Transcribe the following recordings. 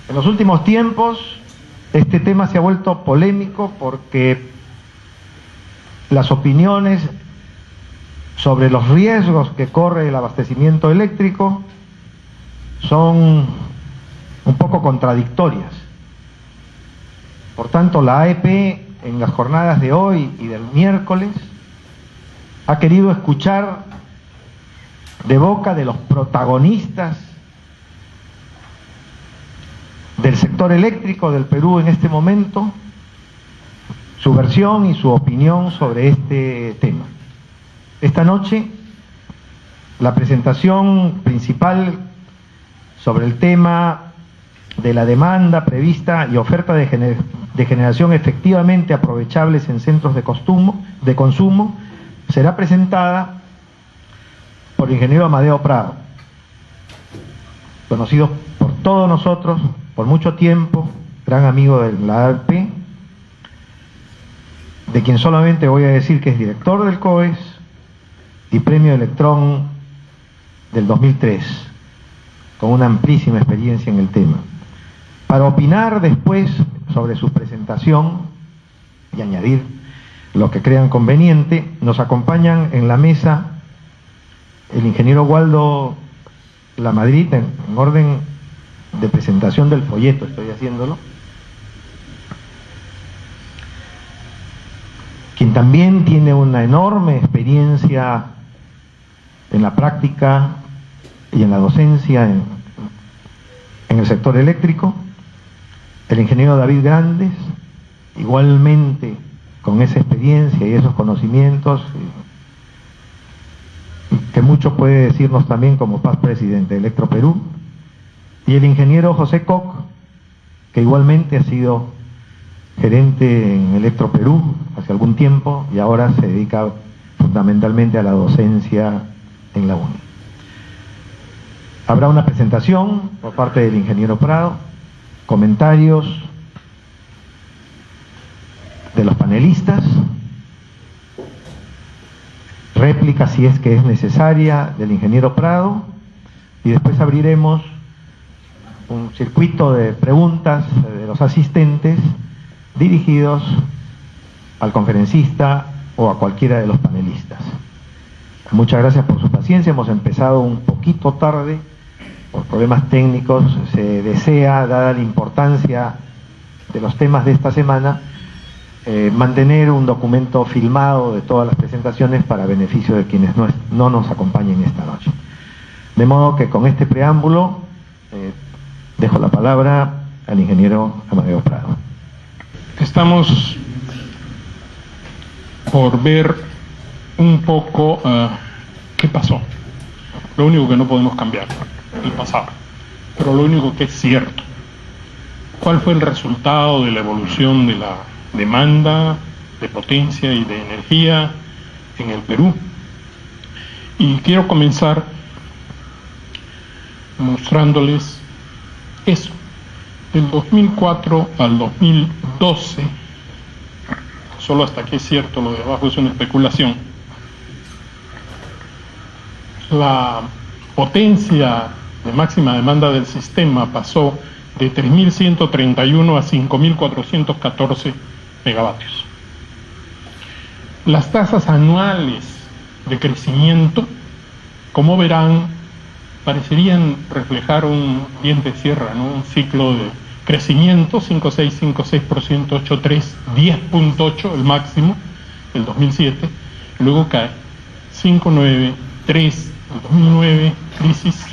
En los últimos tiempos, este tema se ha vuelto polémico porque las opiniones sobre los riesgos que corre el abastecimiento eléctrico son un poco contradictorias. Por tanto, la AEP en las jornadas de hoy y del miércoles ha querido escuchar de boca de los protagonistas del sector eléctrico del Perú en este momento su versión y su opinión sobre este tema. Esta noche, la presentación principal sobre el tema de la demanda prevista y oferta de generación efectivamente aprovechables en centros de consumo será presentada por el ingeniero Amadeo Prado, conocido por todos nosotros por mucho tiempo, gran amigo de la AEP, de quien solamente voy a decir que es director del COES y premio Electrón del 2003, con una amplísima experiencia en el tema. Para opinar después sobre su presentación y añadir lo que crean conveniente, nos acompañan en la mesa el ingeniero Waldo Lamadrid, en orden de presentación del folleto, estoy haciéndolo, quien también tiene una enorme experiencia en la práctica y en la docencia en el sector eléctrico, el ingeniero David Grandes, igualmente con esa experiencia y esos conocimientos, que mucho puede decirnos también como past presidente de Electroperú, y el ingeniero José Koch, que igualmente ha sido gerente en Electroperú hace algún tiempo y ahora se dedica fundamentalmente a la docencia en la UNI. Habrá una presentación por parte del ingeniero Prado, comentarios de los panelistas, réplica si es que es necesaria del ingeniero Prado, y después abriremos un circuito de preguntas de los asistentes dirigidos al conferencista o a cualquiera de los panelistas. Muchas gracias por su paciencia. Hemos empezado un poquito tarde por problemas técnicos. Se desea, dada la importancia de los temas de esta semana, mantener un documento filmado de todas las presentaciones para beneficio de quienes no nos acompañen esta noche. De modo que con este preámbulo dejo la palabra al ingeniero Amadeo Prado. Estamos por ver un poco qué pasó. Lo único que no podemos cambiar, el pasado, pero lo único que es cierto, cuál fue el resultado de la evolución de la demanda de potencia y de energía en el Perú. Y quiero comenzar mostrándoles eso. Del 2004 al 2012, solo hasta aquí es cierto, lo de abajo es una especulación, la potencia de máxima demanda del sistema pasó de 3.131 a 5.414 megavatios. Las tasas anuales de crecimiento, como verán, parecerían reflejar un diente de sierra, ¿no? Un ciclo de crecimiento, 5,6, 5,6%, 8,3, 10,8 el máximo, el 2007, luego cae, 5,9, 3, el 2009, crisis,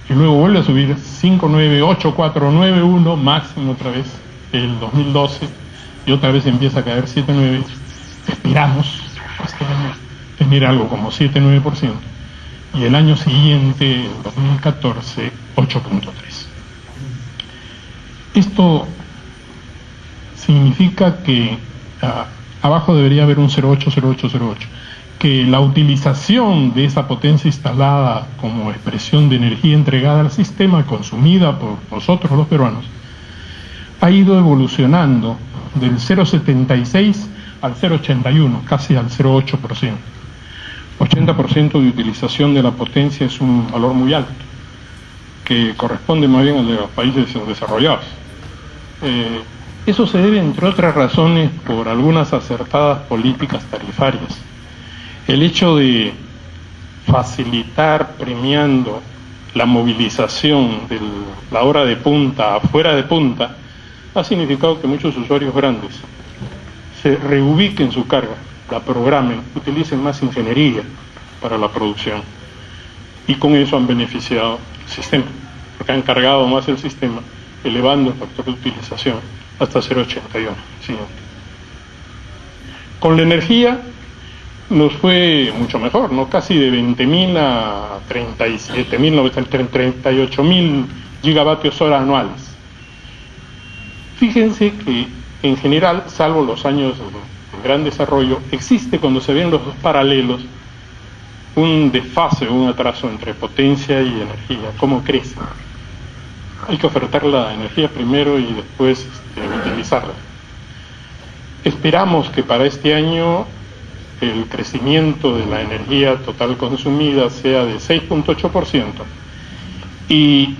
y luego vuelve a subir, 5,9, 8,4, 9,1, máximo otra vez, el 2012, y otra vez empieza a caer 7,9, esperamos este año tener algo como 7,9%, y el año siguiente, el 2014, 8,3. Esto significa que abajo debería haber un 0,8, 0,8, 0,8, que la utilización de esa potencia instalada como expresión de energía entregada al sistema, consumida por nosotros los peruanos, ha ido evolucionando del 0,76 al 0,81, casi al 0,8%. 80% de utilización de la potencia es un valor muy alto. que corresponde más bien al de los países desarrollados. Eso se debe, entre otras razones, por algunas acertadas políticas tarifarias. El hecho de facilitar, premiando la movilización de la hora de punta a fuera de punta, ha significado que muchos usuarios grandes se reubiquen su carga, la programen, utilicen más ingeniería para la producción, y con eso han beneficiado el sistema, porque han cargado más el sistema, elevando el factor de utilización hasta 0,81. ¿Sí? Con la energía nos fue mucho mejor, ¿no? Casi de 20.000 a 38.000 gigavatios hora anuales. Fíjense que en general, salvo los años de gran desarrollo, existe, cuando se ven los dos paralelos, un desfase, un atraso entre potencia y energía. ¿Cómo crece? Hay que ofertar la energía primero y después utilizarla. Esperamos que para este año el crecimiento de la energía total consumida sea de 6.8% y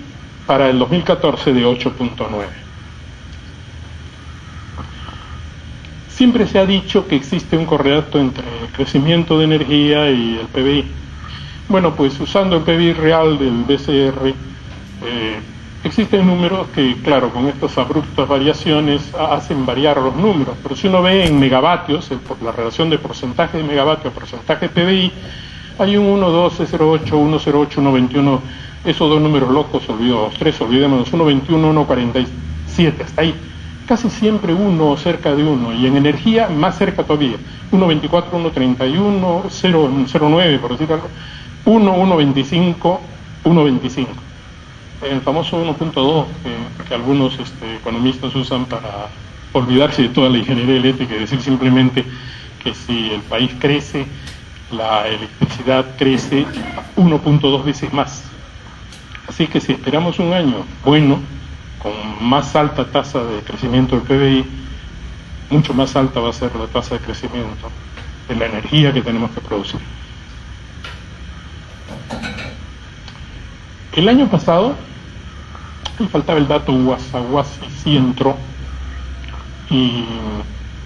para el 2014 de 8.9%. Siempre se ha dicho que existe un correlato entre el crecimiento de energía y el PBI. Bueno, pues usando el PBI real del BCR, existen números que, claro, con estas abruptas variaciones hacen variar los números, pero si uno ve en megavatios, la relación de porcentaje de megavatio a porcentaje de PBI, hay un 1.12, 0.8, 1.08, 1.21, esos dos números locos, los tres, olvidémonos, 1.21, 1.47, hasta ahí. Casi siempre uno o cerca de uno, y en energía más cerca todavía, 1.24, 1.31, 0.09 por decir algo, 1.25, 1.25. El famoso 1.2 que algunos economistas usan para olvidarse de toda la ingeniería eléctrica y decir simplemente que si el país crece, la electricidad crece 1.2 veces más. Así que si esperamos un año bueno, con más alta tasa de crecimiento del PBI, mucho más alta va a ser la tasa de crecimiento de la energía que tenemos que producir. El año pasado, me faltaba el dato, Guasaguasi sí entró, y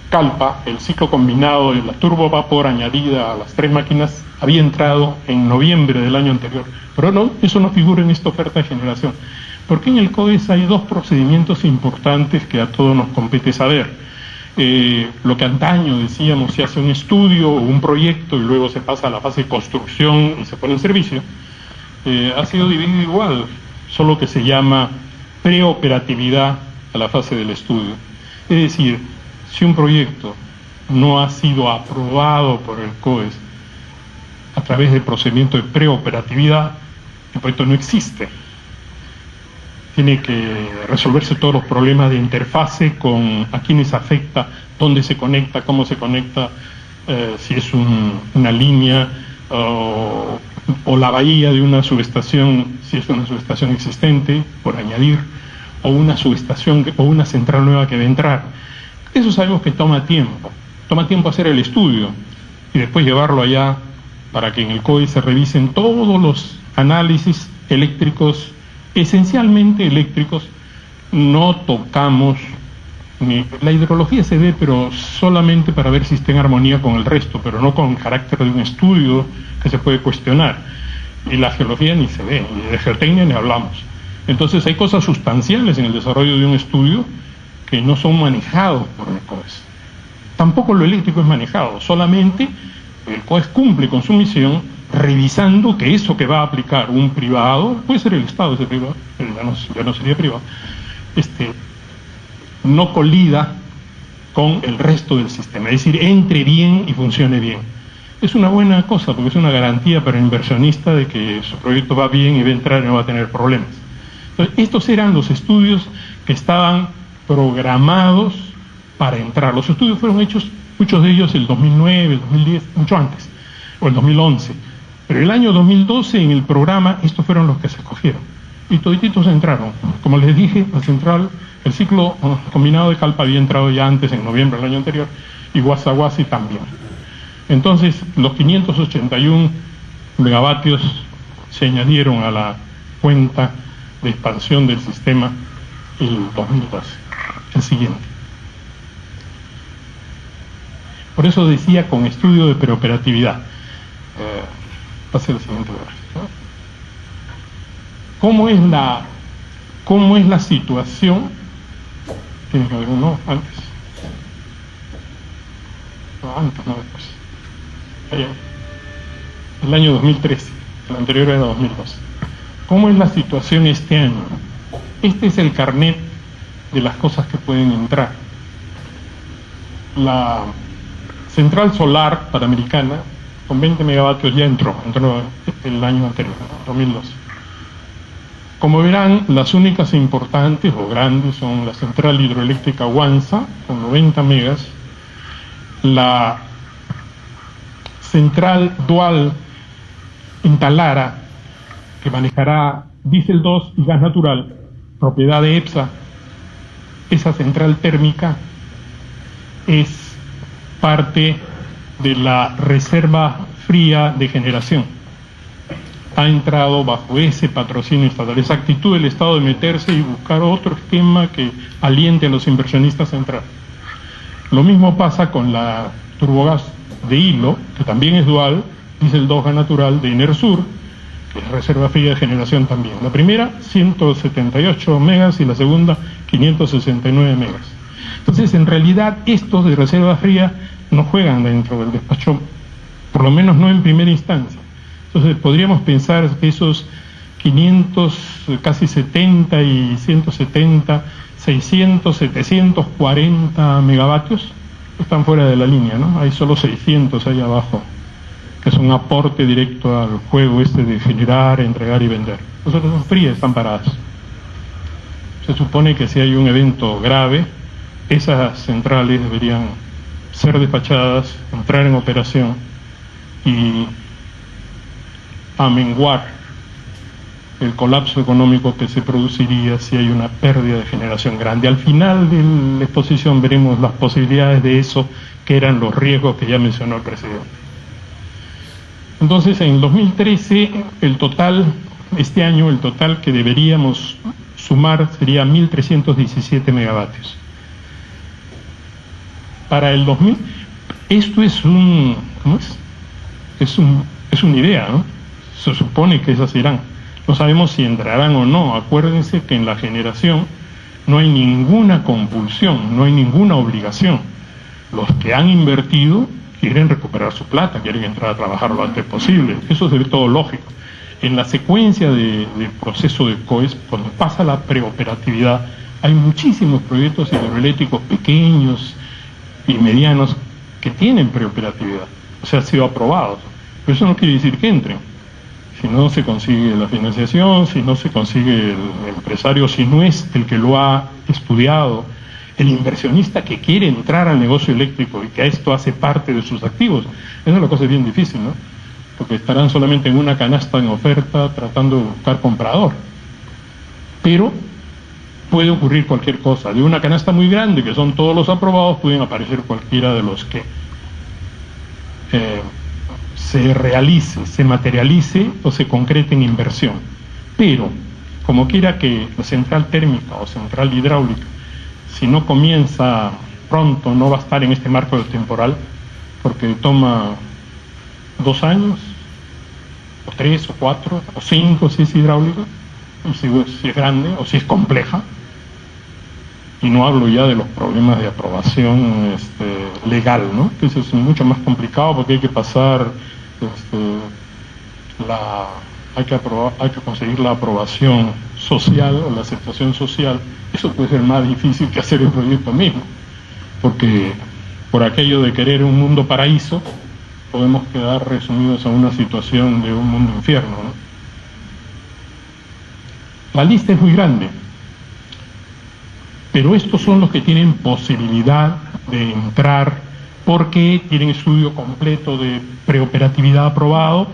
Calpa, el ciclo combinado de la turbovapor añadida a las tres máquinas, había entrado en noviembre del año anterior, pero no, eso no figura en esta oferta de generación, porque en el COES hay dos procedimientos importantes que a todos nos compete saber. Lo que antaño decíamos, se hace un estudio o un proyecto y luego se pasa a la fase de construcción y se pone en servicio, ha sido dividido igual, solo que se llama preoperatividad a la fase del estudio. Es decir, si un proyecto no ha sido aprobado por el COES a través del procedimiento de preoperatividad, el proyecto no existe. Tiene que resolverse todos los problemas de interfase con a quiénes afecta, dónde se conecta, cómo se conecta, si es una línea o la bahía de una subestación, si es una subestación existente, por añadir, o una subestación o una central nueva que debe entrar. Eso sabemos que toma tiempo hacer el estudio y después llevarlo allá para que en el COE se revisen todos los análisis eléctricos, esencialmente eléctricos. No tocamos, la hidrología se ve, pero solamente para ver si está en armonía con el resto, pero no con el carácter de un estudio que se puede cuestionar. Y la geología ni se ve, y de geotecnia ni hablamos. Entonces hay cosas sustanciales en el desarrollo de un estudio que no son manejados por el COES. Tampoco lo eléctrico es manejado, solamente el COES cumple con su misión revisando que eso que va a aplicar un privado, puede ser el Estado ese privado, ya no sería privado, no colida con el resto del sistema, es decir, entre bien y funcione bien. Es una buena cosa porque es una garantía para el inversionista de que su proyecto va bien y va a entrar y no va a tener problemas. Entonces, estos eran los estudios que estaban programados para entrar. Los estudios fueron hechos, muchos de ellos el 2009, el 2010, mucho antes, o el 2011. Pero el año 2012 en el programa estos fueron los que se escogieron. Y todititos entraron. Como les dije, la central, el ciclo combinado de Calpa había entrado ya antes, en noviembre del año anterior, y Guasaguasi también. Entonces, los 581 megavatios se añadieron a la cuenta de expansión del sistema el 2012, el siguiente. Por eso decía con estudio de preoperatividad. Pase el siguiente gráfico. ¿Cómo es la situación? Tiene que haber uno antes. No, antes, no después. Allá. El año 2013, el anterior era 2012. ¿Cómo es la situación este año? Este es el carnet de las cosas que pueden entrar. La central solar panamericana con 20 megavatios ya entró el año anterior, 2012. Como verán, las únicas importantes o grandes son la central hidroeléctrica Huanza con 90 megas, la central dual en Talara, que manejará diésel 2 y gas natural, propiedad de EPSA. Esa central térmica es parte de la reserva fría de generación. Ha entrado bajo ese patrocinio estatal, esa actitud del Estado de meterse y buscar otro esquema que aliente a los inversionistas a entrar. Lo mismo pasa con la turbogás de Hilo, que también es dual, diésel 2 gas natural de Enersur, que es reserva fría de generación también. La primera, 178 megas y la segunda, 569 megas. Entonces, en realidad, estos de reserva fría no juegan dentro del despacho, por lo menos no en primera instancia. Entonces, podríamos pensar que esos 500, casi 70 y 170, 600, 740 megavatios están fuera de la línea, ¿no? Hay solo 600 ahí abajo, que es un aporte directo al juego este de generar, entregar y vender. Los otros son frías, están paradas. Se supone que si hay un evento grave, esas centrales deberían ser despachadas, entrar en operación y amenguar el colapso económico que se produciría si hay una pérdida de generación grande. Al final de la exposición veremos las posibilidades de eso, que eran los riesgos que ya mencionó el presidente. Entonces, en 2013, el total, este año, el total que deberíamos sumar sería 1.317 megavatios. Para el 2000, esto es ¿cómo es? Es una idea, ¿no? Se supone que esas irán. No sabemos si entrarán o no. Acuérdense que en la generación no hay ninguna compulsión, no hay ninguna obligación. Los que han invertido quieren recuperar su plata, quieren entrar a trabajar lo antes posible. Eso es todo lógico. En la secuencia del proceso de COES, cuando pasa la preoperatividad, hay muchísimos proyectos hidroeléctricos pequeños y medianos que tienen preoperatividad, o sea, han sido aprobados. Pero eso no quiere decir que entren. Si no se consigue la financiación, si no se consigue el empresario, si no es el que lo ha estudiado, el inversionista que quiere entrar al negocio eléctrico y que esto hace parte de sus activos, esa es la cosa bien difícil, ¿no? Porque estarán solamente en una canasta en oferta tratando de buscar comprador. Pero puede ocurrir cualquier cosa. De una canasta muy grande, que son todos los aprobados, pueden aparecer cualquiera de los que se realice, se materialice o se concrete en inversión. Pero, como quiera que la central térmica o central hidráulica, si no comienza pronto, no va a estar en este marco temporal, porque toma 2 años, o 3, o 4, o 5 si es hidráulica, si es grande o si es compleja. Y no hablo ya de los problemas de aprobación legal, ¿no? Que eso es mucho más complicado porque hay que pasar, hay que conseguir la aprobación social o la aceptación social. Eso puede ser más difícil que hacer el proyecto mismo, porque por aquello de querer un mundo paraíso, podemos quedar resumidos a una situación de un mundo infierno, ¿no? La lista es muy grande, pero estos son los que tienen posibilidad de entrar porque tienen estudio completo de preoperatividad aprobado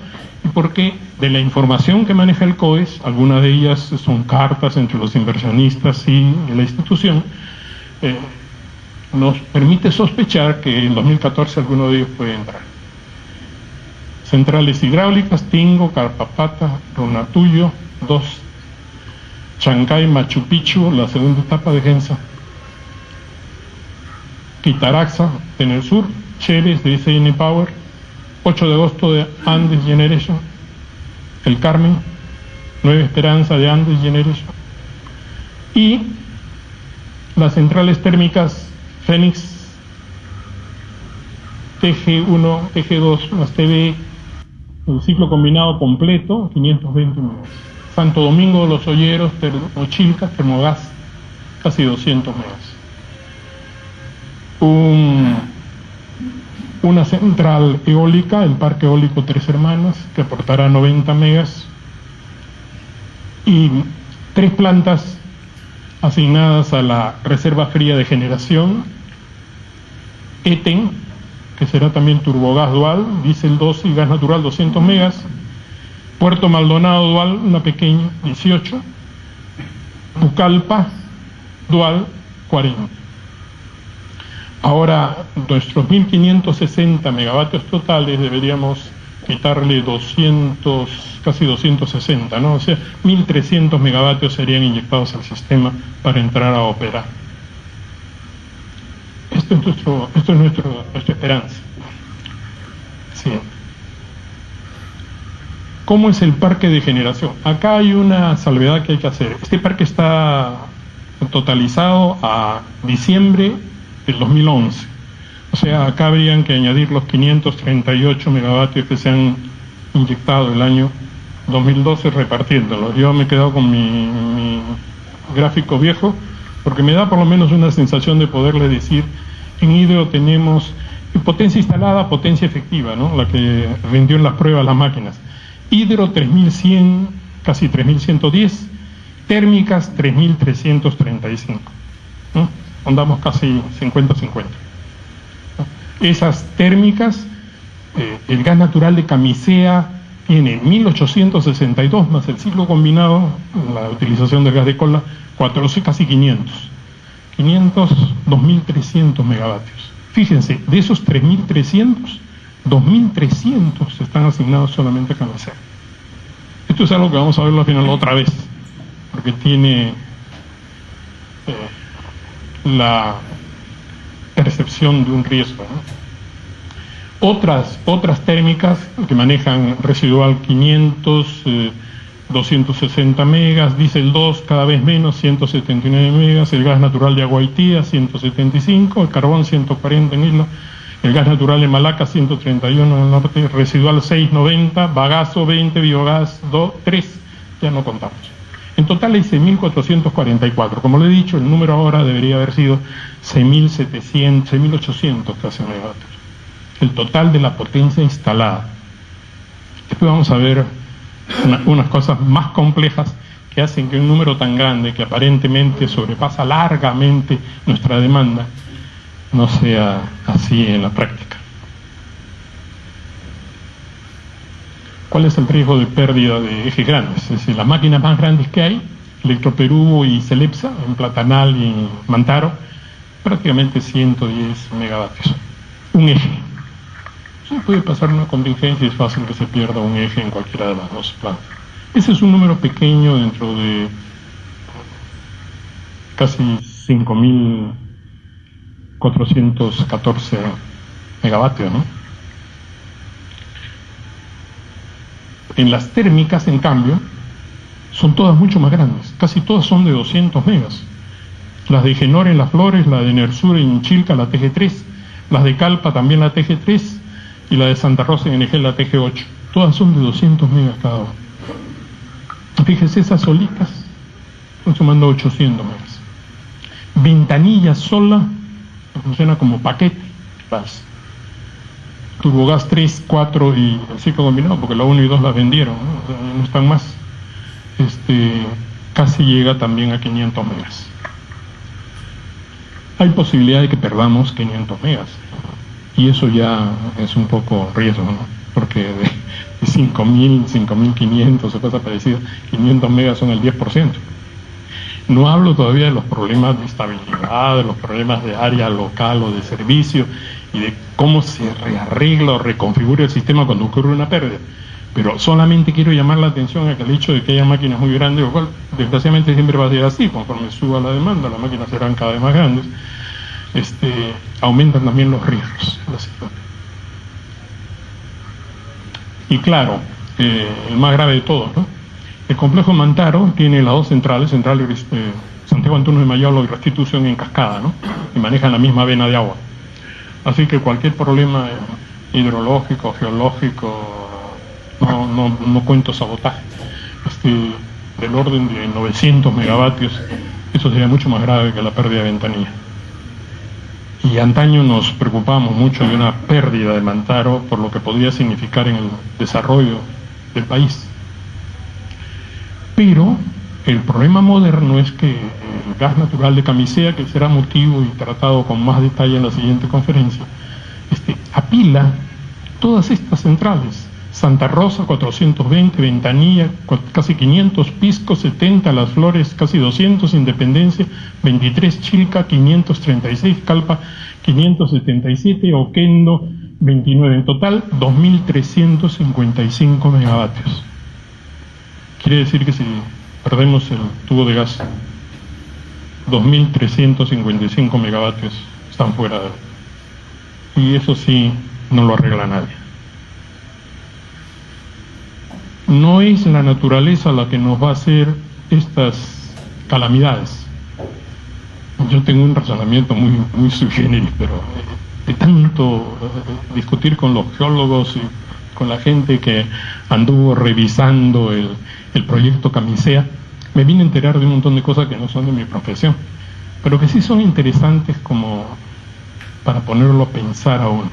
y porque de la información que maneja el COES, algunas de ellas son cartas entre los inversionistas y la institución, nos permite sospechar que en 2014 alguno de ellos puede entrar. Centrales hidráulicas, Tingo, Carpapata, Ronatuyo, 2 Chancay, Machu Picchu, la segunda etapa de Gensa, Quitaraxa en el sur, Cheres de SN Power, 8 de agosto de Andes Generation, El Carmen, Nueva Esperanza de Andes Generation, y las centrales térmicas Fénix, TG1, TG2 más TB, el ciclo combinado completo, 520 megas. Santo Domingo de los Olleros, Termochilca, Termogas, casi 200 megas. Una central eólica, el Parque Eólico Tres Hermanas, que aportará 90 megas. Y 3 plantas asignadas a la Reserva Fría de Generación, ETEN, que será también turbogás dual, diésel 12 y gas natural 200 megas, Puerto Maldonado dual, una pequeña, 18, Pucallpa dual, 40. Ahora, nuestros 1560 megavatios totales deberíamos quitarle 200, casi 260, ¿no? O sea, 1300 megavatios serían inyectados al sistema para entrar a operar. Esto es nuestra esperanza. Sí. ¿Cómo es el parque de generación? Acá hay una salvedad que hay que hacer. Este parque está totalizado a diciembre del 2011. O sea, acá habrían que añadir los 538 megavatios que se han inyectado el año 2012 repartiéndolos. Yo me he quedado con mi gráfico viejo porque me da por lo menos una sensación de poderle decir, en hidro tenemos potencia instalada, potencia efectiva, ¿no? La que rindió en las pruebas las máquinas. Hidro 3100, casi 3110, térmicas 3335, ¿no? Andamos casi 50-50. Esas térmicas, el gas natural de Camisea tiene 1862 más el ciclo combinado, la utilización del gas de cola, 400, casi 500, 2300 megavatios. Fíjense, de esos 3300, 2300 están asignados solamente a Camisea. Esto es algo que vamos a verlo al final otra vez, porque tiene la percepción de un riesgo, ¿no? Otras térmicas que manejan residual 500, 260 megas, diésel 2 cada vez menos, 179 megas, el gas natural de Aguaitía 175, el carbón 140 en Isla, el gas natural de Malaca 131 en el norte, residual 690, bagazo 20, biogás 3, ya no contamos. En total hay 6.444. Como le he dicho, el número ahora debería haber sido 6.700, 6.800 casi megavatios. El total de la potencia instalada. Después vamos a ver unas cosas más complejas que hacen que un número tan grande, que aparentemente sobrepasa largamente nuestra demanda, no sea así en la práctica. ¿Cuál es el riesgo de pérdida de ejes grandes? Es decir, las máquinas más grandes que hay, Electroperú y Celepsa, en Platanal y en Mantaro, prácticamente 110 megavatios. Un eje. Sí, puede pasar una contingencia y es fácil que se pierda un eje en cualquiera de las dos plantas. Ese es un número pequeño dentro de casi 5.414 megavatios, ¿no? En las térmicas, en cambio, son todas mucho más grandes. Casi todas son de 200 megas. Las de Genor en Las Flores, la de Nersur en Chilca, la TG3, las de Calpa también la TG3 y la de Santa Rosa en Enegel, la TG8. Todas son de 200 megas cada una. Fíjese, esas solitas están sumando 800 megas. Ventanilla sola funciona como paquete. Las Turbogás 3, 4 y el ciclo combinado, porque la 1 y 2 las vendieron, ¿no? O sea, no están más. Casi llega también a 500 megas. Hay posibilidad de que perdamos 500 megas. Y eso ya es un poco riesgo, ¿no? Porque de 5.000, 5.500 o cosas parecidas, 500 megas son el 10%. No hablo todavía de los problemas de estabilidad, de los problemas de área local o de servicio y de cómo se rearregla o reconfigura el sistema cuando ocurre una pérdida. Pero solamente quiero llamar la atención a que el hecho de que haya máquinas muy grandes, lo cual desgraciadamente siempre va a ser así, conforme suba la demanda, las máquinas serán cada vez más grandes, aumentan también los riesgos de la situación. Y claro, el más grave de todos, ¿no? El complejo Mantaro tiene las dos centrales, Santiago Antunes de Mayolo y Restitución en cascada, ¿no? Y manejan la misma vena de agua. Así que cualquier problema hidrológico, geológico, no cuento sabotaje, del orden de 900 megavatios, eso sería mucho más grave que la pérdida de Ventanilla. Y antaño nos preocupamos mucho de una pérdida de Mantaro por lo que podría significar en el desarrollo del país. Pero el problema moderno es que el gas natural de Camisea, que será motivo y tratado con más detalle en la siguiente conferencia, apila todas estas centrales. Santa Rosa 420, Ventanilla casi 500, Pisco 70, Las Flores casi 200, Independencia 23, Chilca 536, Calpa 577, Oquendo 29, en total 2.355 megavatios. Quiere decir que si perdemos el tubo de gas, 2.355 megavatios están fuera de él. Y eso sí, no lo arregla nadie. No es la naturaleza la que nos va a hacer estas calamidades. Yo tengo un razonamiento muy sui generis, pero de tanto discutir con los geólogos y con la gente que anduvo revisando el proyecto Camisea, me vine a enterar de un montón de cosas que no son de mi profesión, pero que sí son interesantes como para ponerlo a pensar aún.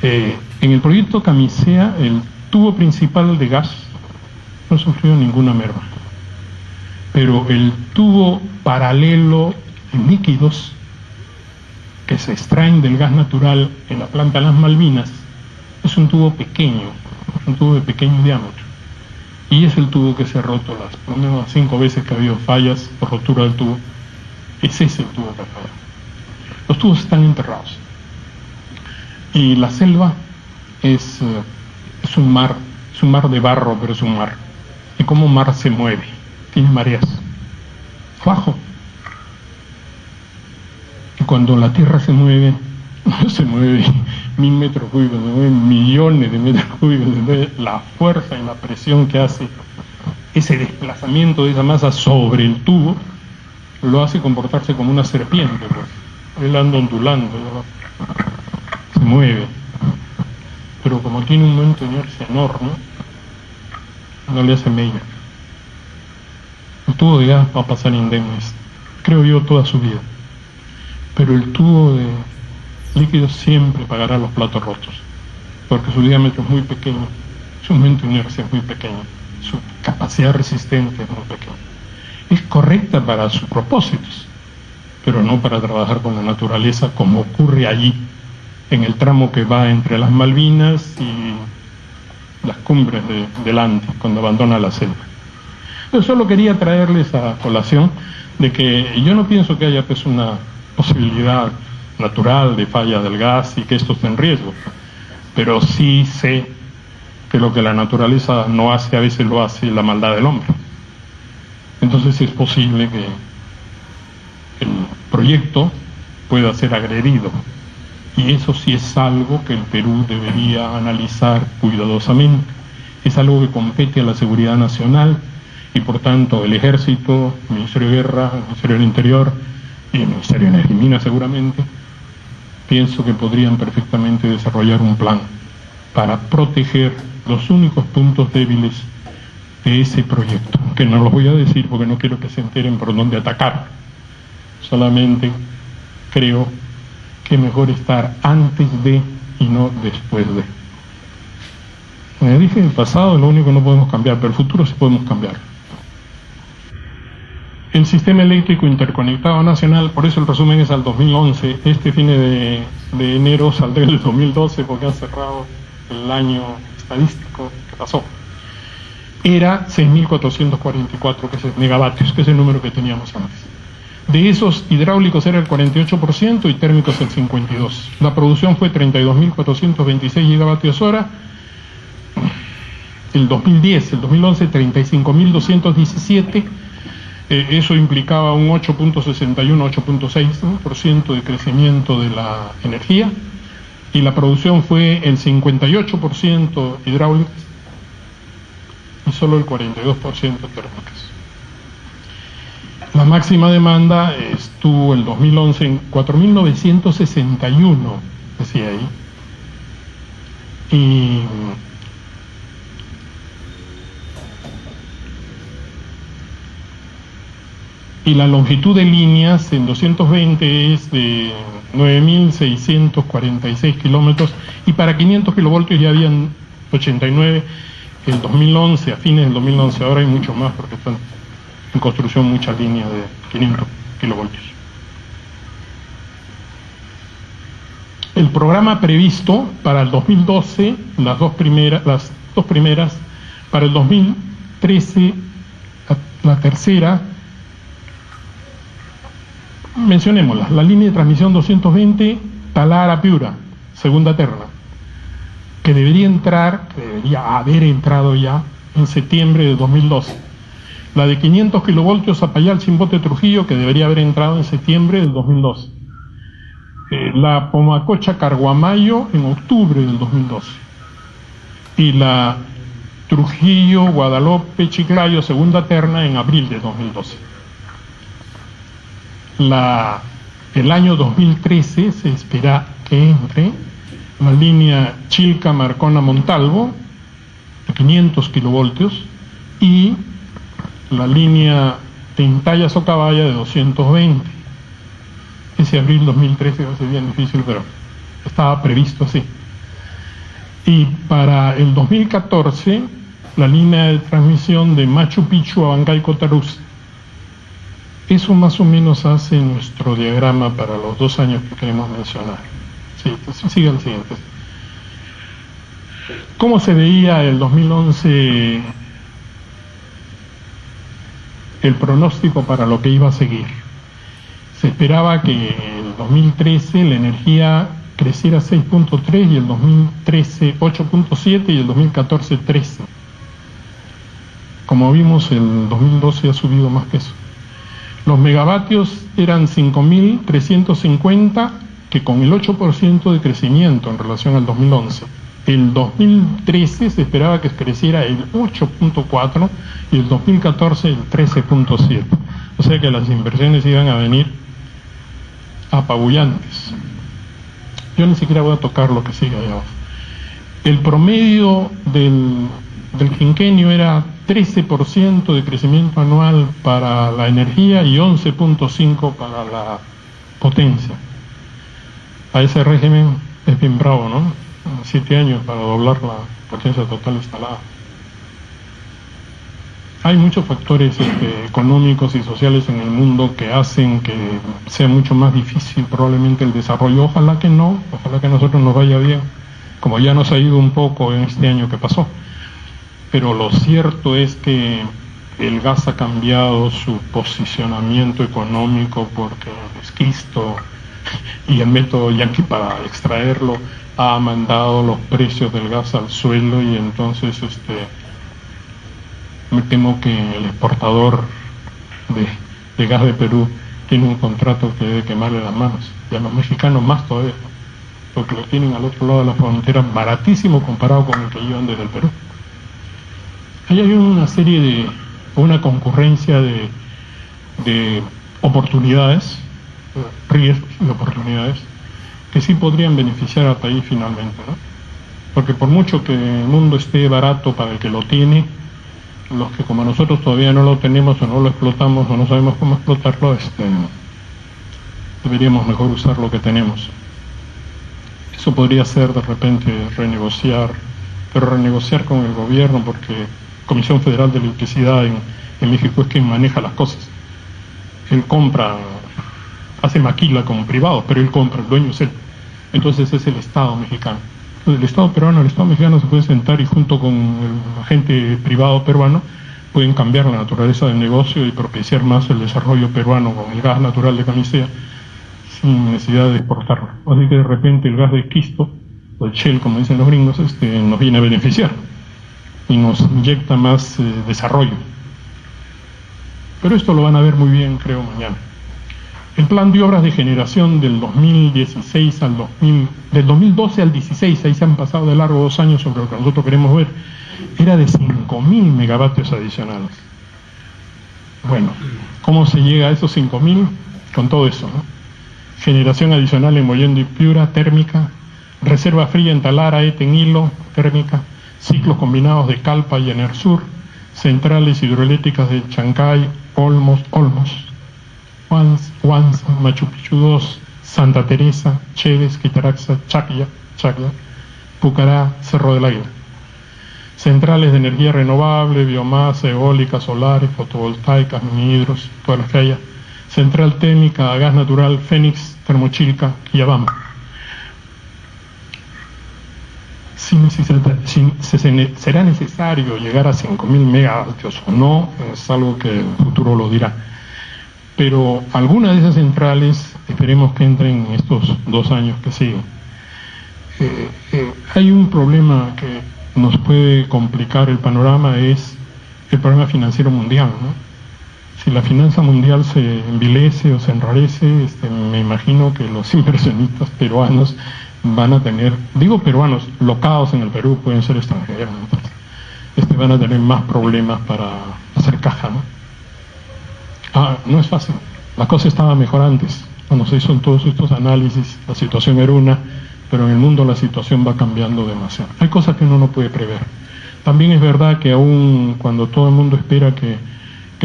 En el proyecto Camisea, el tubo principal de gas no sufrió ninguna merma, pero el tubo paralelo de líquidos que se extraen del gas natural en la planta de las Malvinas es un tubo pequeño, un tubo de pequeño diámetro, y es el tubo que se ha roto por lo menos 5 veces que ha habido fallas por rotura del tubo. Es ese el tubo que ha fallado. Los tubos están enterrados y la selva es un mar de barro, pero es un mar. Y como mar se mueve, tiene mareas. Bajo. Y cuando la tierra se mueve, no se mueve 1000 metros cúbicos, se mueven millones de metros cúbicos. Entonces, la fuerza y la presión que hace ese desplazamiento de esa masa sobre el tubo lo hace comportarse como una serpiente, pues. Él anda ondulando, se mueve. Pero como tiene un momento de inercia enorme, no le hace mella. El tubo de gas va a pasar indemne, creo yo, toda su vida. Pero el tubo de líquidos siempre pagará los platos rotos, porque su diámetro es muy pequeño, su momento de inercia es muy pequeño, su capacidad resistente es muy pequeña. Es correcta para sus propósitos, pero no para trabajar con la naturaleza como ocurre allí, en el tramo que va entre las Malvinas y las cumbres del Andes, cuando abandona la selva. Yo solo quería traerles a colación de que yo no pienso que haya pues una posibilidad natural de falla del gas y que esto esté en riesgo, pero sí sé que lo que la naturaleza no hace, a veces lo hace la maldad del hombre. Entonces es posible que el proyecto pueda ser agredido, y eso sí es algo que el Perú debería analizar cuidadosamente. Es algo que compete a la seguridad nacional, y por tanto el Ejército, el Ministerio de Guerra, el Ministerio del Interior y el Ministerio de Energía y Minas seguramente, pienso que podrían perfectamente desarrollar un plan para proteger los únicos puntos débiles de ese proyecto, que no los voy a decir porque no quiero que se enteren por dónde atacar. Solamente creo que es mejor estar antes de y no después de. Me dije, el pasado es lo único que no podemos cambiar, pero el futuro sí podemos cambiar. El sistema eléctrico interconectado nacional, por eso el resumen es al 2011, este fin de enero saldrá el 2012 porque ha cerrado el año estadístico que pasó. Era 6.444 megavatios, que es el número que teníamos antes. De esos, hidráulicos era el 48% y térmicos el 52%. La producción fue 32.426 gigavatios hora. el 2010, el 2011 35.217, eso implicaba un 8.61, 8.6% de crecimiento de la energía, y la producción fue el 58% hidráulicas y solo el 42% térmicas. La máxima demanda estuvo el 2011 en 4.961, decía ahí, y la longitud de líneas en 220 es de 9.646 kilómetros, y para 500 kilovoltios ya habían 89 el 2011, a fines del 2011. Ahora hay mucho más porque están en construcción muchas líneas de 500 kilovoltios. El programa previsto para el 2012, las dos primeras, para el 2013, la tercera, mencionémosla, la línea de transmisión 220 Talara-Piura, segunda terna, que debería haber entrado ya en septiembre de 2012. La de 500 kilovoltios Zapayal-Chimbote-Trujillo, que debería haber entrado en septiembre del 2012. La Pomacocha-Carguamayo en octubre del 2012. Y la Trujillo-Guadalupe-Chiclayo, segunda terna, en abril de 2012. El año 2013 se espera que entre la línea Chilca-Marcona-Montalvo, de 500 kilovoltios, y la línea Tintaya-Socabaya de 220. Ese abril 2013 va a ser bien difícil, pero estaba previsto así. Y para el 2014, la línea de transmisión de Machu Picchu a Bancay-Cotaruz. Eso más o menos hace nuestro diagrama para los 2 años que queremos mencionar. Sí, sigue el siguiente. ¿Cómo se veía el 2011 el pronóstico para lo que iba a seguir? Se esperaba que en 2013 la energía creciera 6.3, y el 2013 8.7, y el 2014 13. Como vimos, el 2012 ha subido más que eso. Los megavatios eran 5.350, que con el 8% de crecimiento en relación al 2011. El 2013 se esperaba que creciera el 8.4 y el 2014 el 13.7. O sea que las inversiones iban a venir apabullantes. Yo ni siquiera voy a tocar lo que sigue allá abajo. El promedio del quinquenio era 13% de crecimiento anual para la energía y 11.5% para la potencia. A ese régimen es bien bravo, ¿no? 7 años para doblar la potencia total instalada. Hay muchos factores económicos y sociales en el mundo que hacen que sea mucho más difícil probablemente el desarrollo. Ojalá que no, ojalá que a nosotros nos vaya bien, como ya nos ha ido un poco en este año que pasó. Pero lo cierto es que el gas ha cambiado su posicionamiento económico porque el esquisto y el método yanqui para extraerlo ha mandado los precios del gas al suelo, y entonces me temo que el exportador de gas de Perú tiene un contrato que debe quemarle las manos, y a los mexicanos más todavía, porque lo tienen al otro lado de la frontera baratísimo comparado con el que llevan desde el Perú. Ahí hay una concurrencia de oportunidades, riesgos y oportunidades, que sí podrían beneficiar al país finalmente, ¿no? Porque por mucho que el mundo esté barato para el que lo tiene, los que como nosotros todavía no lo tenemos o no lo explotamos o no sabemos cómo explotarlo, deberíamos mejor usar lo que tenemos. Eso podría ser de repente renegociar, pero renegociar con el gobierno, porque Comisión Federal de Electricidad en México es quien maneja las cosas. Él compra, hace maquila como privado, pero él compra, el dueño es él. Entonces es el Estado mexicano. Entonces el Estado peruano, el Estado mexicano se puede sentar y junto con el agente privado peruano pueden cambiar la naturaleza del negocio y propiciar más el desarrollo peruano con el gas natural de Camisea sin necesidad de exportarlo. Así que de repente el gas de esquisto, o el shell como dicen los gringos, nos viene a beneficiar. y nos inyecta más desarrollo. Pero esto lo van a ver muy bien, creo, mañana. El plan de obras de generación del 2016 al del 2012 al 16, ahí se han pasado de largo 2 años sobre lo que nosotros queremos ver, era de 5.000 megavatios adicionales. Bueno, ¿cómo se llega a esos 5.000? Con todo eso, ¿no? Generación adicional en Mollendo y Piura, térmica, reserva fría en Talara, en Hilo, térmica, ciclos combinados de Calpa y Enersur, centrales hidroeléctricas de Chancay, Olmos, Huanza, Machu Picchu 2, Santa Teresa, Chévez, Quitaraxa, Chacla, Pucará, Cerro del Águila. Centrales de energía renovable, biomasa, eólica, solares, fotovoltaicas, minihidros, todas las que haya. Central térmica a gas natural, Fénix, Termochilca, Quillabamba. ¿Será necesario llegar a 5.000 megavatios o no? Es algo que el futuro lo dirá. Pero algunas de esas centrales esperemos que entren en estos 2 años que siguen. Hay un problema que nos puede complicar el panorama, es el problema financiero mundial, ¿no? Si la finanza mundial se envilece o se enrarece, me imagino que los inversionistas peruanos van a tener, digo peruanos, locados en el Perú, pueden ser extranjeros, entonces, van a tener más problemas para hacer caja, ¿no? No es fácil. La cosa estaba mejor antes. Cuando se hizo todos estos análisis, la situación era una, pero en el mundo la situación va cambiando demasiado. Hay cosas que uno no puede prever. También es verdad que aún cuando todo el mundo espera que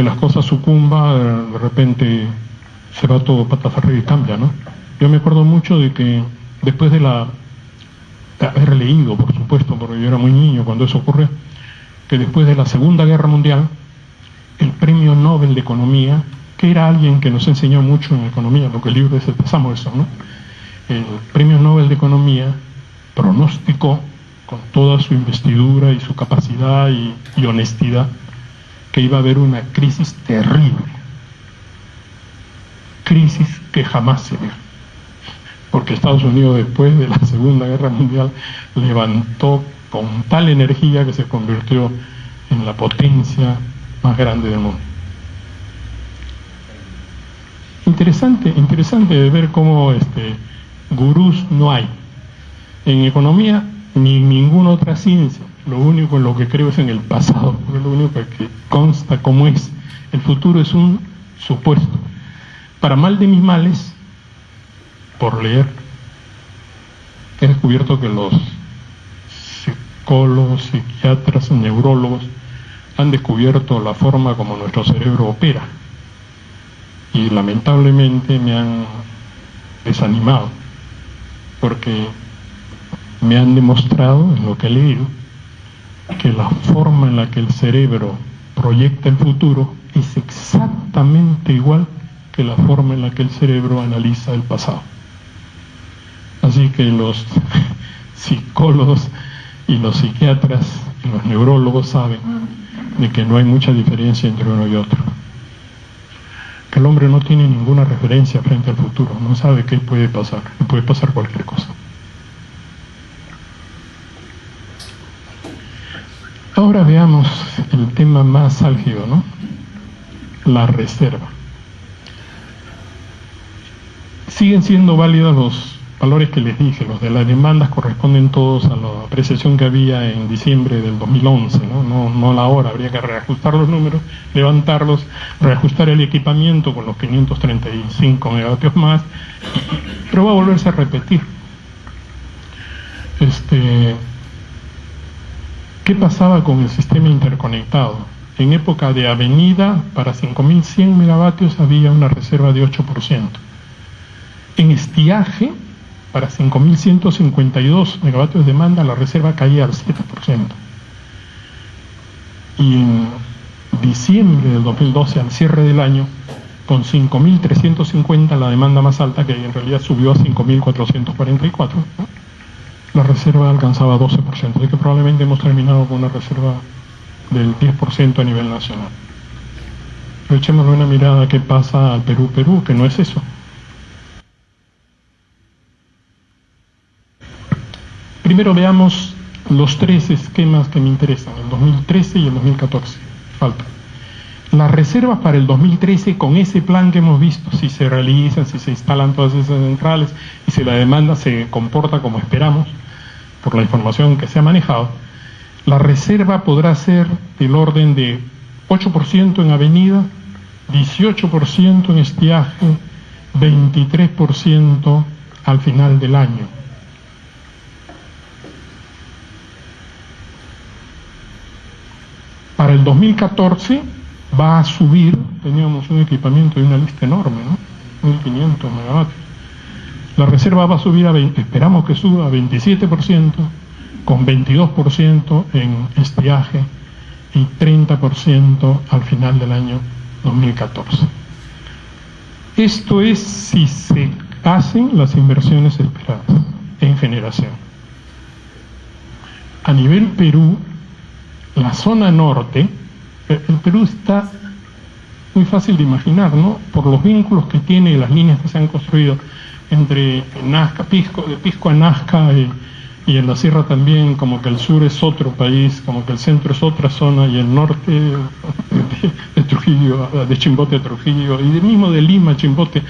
las cosas sucumban, de repente se va todo patas arriba y cambia, ¿no? Yo me acuerdo mucho de que después de haber leído, por supuesto, porque yo era muy niño cuando eso ocurrió, que después de la Segunda Guerra Mundial, el Premio Nobel de Economía, que era alguien que nos enseñó mucho en economía, porque el libro es empezamos eso, ¿no? El Premio Nobel de Economía pronosticó con toda su investidura y su capacidad y honestidad que iba a haber una crisis terrible, crisis que jamás se vio, porque Estados Unidos después de la Segunda Guerra Mundial levantó con tal energía que se convirtió en la potencia más grande del mundo. Interesante de ver cómo gurús no hay en economía ni en ninguna otra ciencia. Lo único en lo que creo es en el pasado, porque lo único que consta como es. El futuro es un supuesto. Para mal de mis males, por leer, he descubierto que los psicólogos, psiquiatras, neurólogos han descubierto la forma como nuestro cerebro opera, y lamentablemente me han desanimado, porque me han demostrado en lo que he leído que la forma en la que el cerebro proyecta el futuro es exactamente igual que la forma en la que el cerebro analiza el pasado. Así que los psicólogos y los psiquiatras y los neurólogos saben de que no hay mucha diferencia entre uno y otro. Que el hombre no tiene ninguna referencia frente al futuro, no sabe qué puede pasar, puede pasar cualquier cosa. Ahora veamos el tema más álgido, ¿no? La reserva. Siguen siendo válidos los valores que les dije, los de las demandas corresponden todos a la apreciación que había en diciembre del 2011, no la hora, habría que reajustar los números, levantarlos, reajustar el equipamiento con los 535 megavatios más, pero va a volverse a repetir. ¿Qué pasaba con el sistema interconectado? En época de avenida, para 5.100 megavatios había una reserva de 8%. En estiaje, para 5.152 megavatios de demanda, la reserva caía al 7%. Y en diciembre del 2012, al cierre del año, con 5.350, la demanda más alta, que en realidad subió a 5.444, ¿no? La reserva alcanzaba 12%, así que probablemente hemos terminado con una reserva del 10% a nivel nacional. Pero echémosle una mirada a qué pasa al Perú, que no es eso. Primero veamos los tres esquemas que me interesan, el 2013 y el 2014, faltan. Las reservas para el 2013, con ese plan que hemos visto, si se realizan, si se instalan todas esas centrales y si la demanda se comporta como esperamos, por la información que se ha manejado, la reserva podrá ser del orden de 8% en avenida, 18% en estiaje, 23% al final del año. Para el 2014 va a subir, teníamos un equipamiento de una lista enorme, ¿no? 1.500 megavatios. La reserva va a subir esperamos que suba a 27%, con 22% en estiaje y 30% al final del año 2014. Esto es si se hacen las inversiones esperadas en generación. A nivel Perú, la zona norte, el Perú está muy fácil de imaginar, ¿no? Por los vínculos que tiene y las líneas que se han construido entre Nazca, de Pisco a Nazca y en la sierra también, como que el sur es otro país, como que el centro es otra zona y el norte de Trujillo, de Chimbote a Trujillo, y mismo de Lima a Chimbote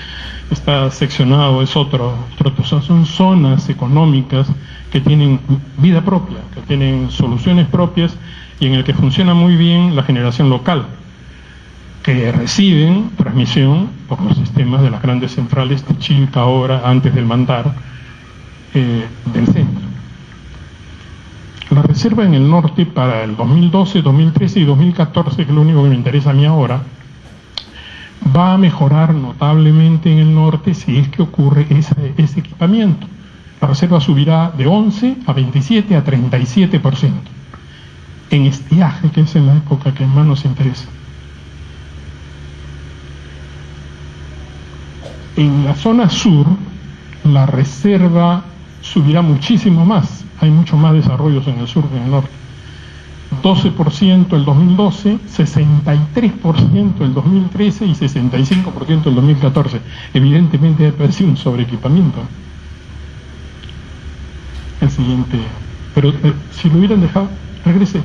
está seccionado, es otro. Son zonas económicas que tienen vida propia, que tienen soluciones propias y en el que funciona muy bien la generación local, que reciben transmisión por los sistemas de las grandes centrales de Chilca ahora, antes del Mandar, del centro. La reserva en el norte para el 2012, 2013 y 2014, que es lo único que me interesa a mí ahora, va a mejorar notablemente en el norte si es que ocurre ese equipamiento. La reserva subirá de 11 a 27 a 37%. En estiaje, que es en la época que más nos interesa. En la zona sur, la reserva subirá muchísimo más. Hay mucho más desarrollos en el sur que en el norte. 12% el 2012, 63% el 2013 y 65% el 2014. Evidentemente ha sido un sobreequipamiento. El siguiente, pero si lo hubieran dejado, regrese.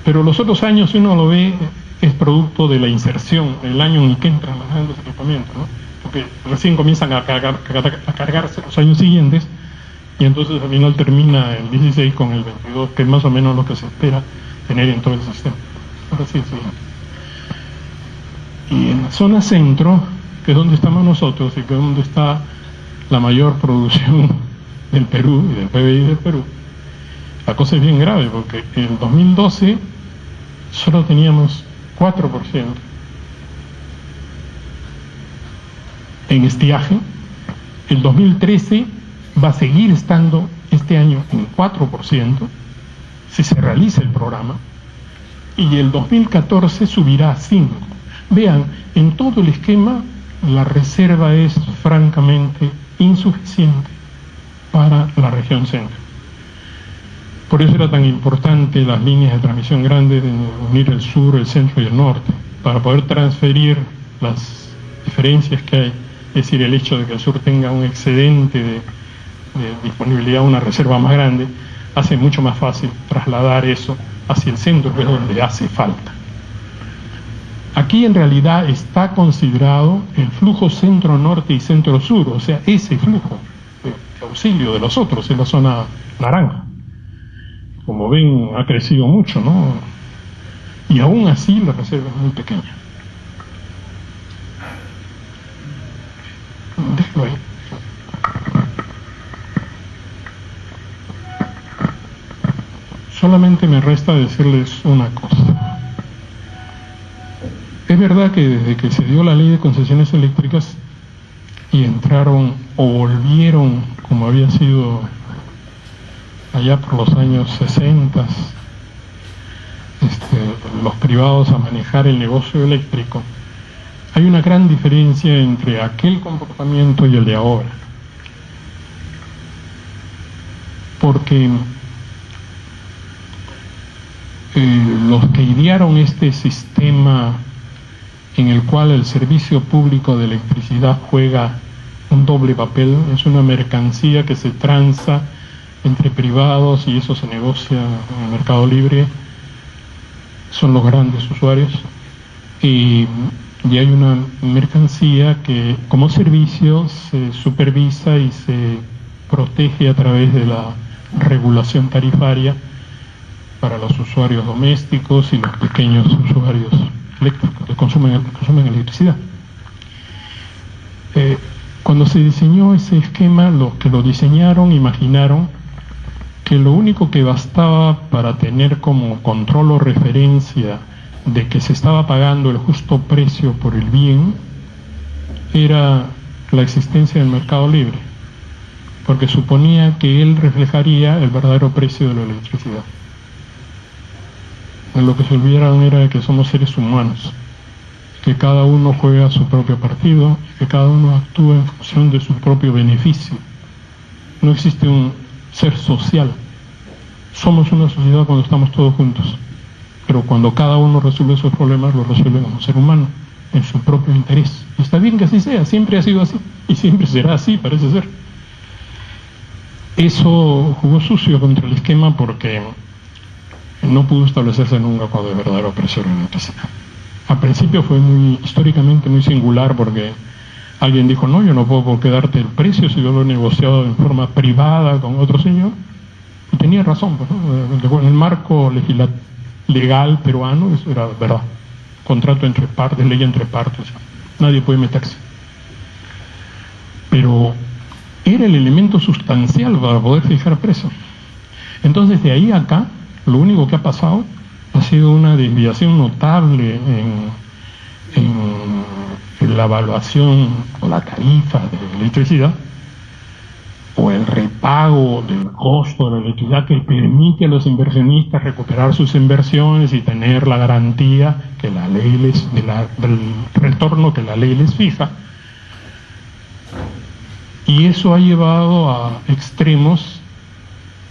Pero los otros años, si uno lo ve, es producto de la inserción, el año en el que entran los grandes equipamientos, ¿no? Porque recién comienzan a cargarse los años siguientes, y entonces al final termina el 16 con el 22, que es más o menos lo que se espera tener en todo el sistema. Ahora sí, sí. Y en la zona centro, que es donde estamos nosotros y que es donde está la mayor producción del Perú y del PBI del Perú, la cosa es bien grave, porque en el 2012 solo teníamos 4% en estiaje. El 2013 va a seguir estando este año en 4% si se realiza el programa, y el 2014 subirá a 5%. Vean, en todo el esquema la reserva es francamente insuficiente para la región centro. Por eso era tan importante las líneas de transmisión grandes de unir el sur, el centro y el norte, para poder transferir las diferencias que hay. Es decir, el hecho de que el sur tenga un excedente de disponibilidad, una reserva más grande, hace mucho más fácil trasladar eso hacia el centro, que es donde hace falta. Aquí en realidad está considerado el flujo centro-norte y centro-sur, o sea, ese flujo de auxilio de los otros en la zona naranja. Como ven, ha crecido mucho, ¿no? Y aún así la reserva es muy pequeña. Déjalo ahí. Solamente me resta decirles una cosa. Es verdad que desde que se dio la ley de concesiones eléctricas y entraron o volvieron, como había sido allá por los años 60, los privados a manejar el negocio eléctrico, hay una gran diferencia entre aquel comportamiento y el de ahora. Porque los que idearon este sistema en el cual el servicio público de electricidad juega un doble papel, es una mercancía que se transa entre privados, y eso se negocia en el mercado libre, son los grandes usuarios, y hay una mercancía que como servicio se supervisa y se protege a través de la regulación tarifaria para los usuarios domésticos y los pequeños usuarios eléctricos que consumen electricidad. Cuando se diseñó ese esquema, los que lo diseñaron imaginaron que lo único que bastaba para tener como control o referencia de que se estaba pagando el justo precio por el bien era la existencia del mercado libre, porque suponía que él reflejaría el verdadero precio de la electricidad. Lo que se olvidaron era que somos seres humanos, que cada uno juega su propio partido, que cada uno actúa en función de su propio beneficio. No existe un ser social. Somos una sociedad cuando estamos todos juntos, pero cuando cada uno resuelve sus problemas, los resuelve como ser humano, en su propio interés. Y está bien que así sea, siempre ha sido así, y siempre será así, parece ser. Eso jugó sucio contra el esquema porque no pudo establecerse nunca con el verdadero precio de la electricidad. Al principio fue históricamente muy singular, porque alguien dijo, no, yo no puedo por qué darte el precio si yo lo he negociado en forma privada con otro señor. Y tenía razón, pues, ¿no? En el marco legal peruano eso era verdad. Contrato entre partes, ley entre partes, nadie puede meterse. Pero era el elemento sustancial para poder fijar precio. Entonces, de ahí a acá, lo único que ha pasado ha sido una desviación notable en la evaluación o la tarifa de electricidad, o el repago del costo de la electricidad, que permite a los inversionistas recuperar sus inversiones y tener la garantía que la ley del retorno que la ley les fija. Y eso ha llevado a extremos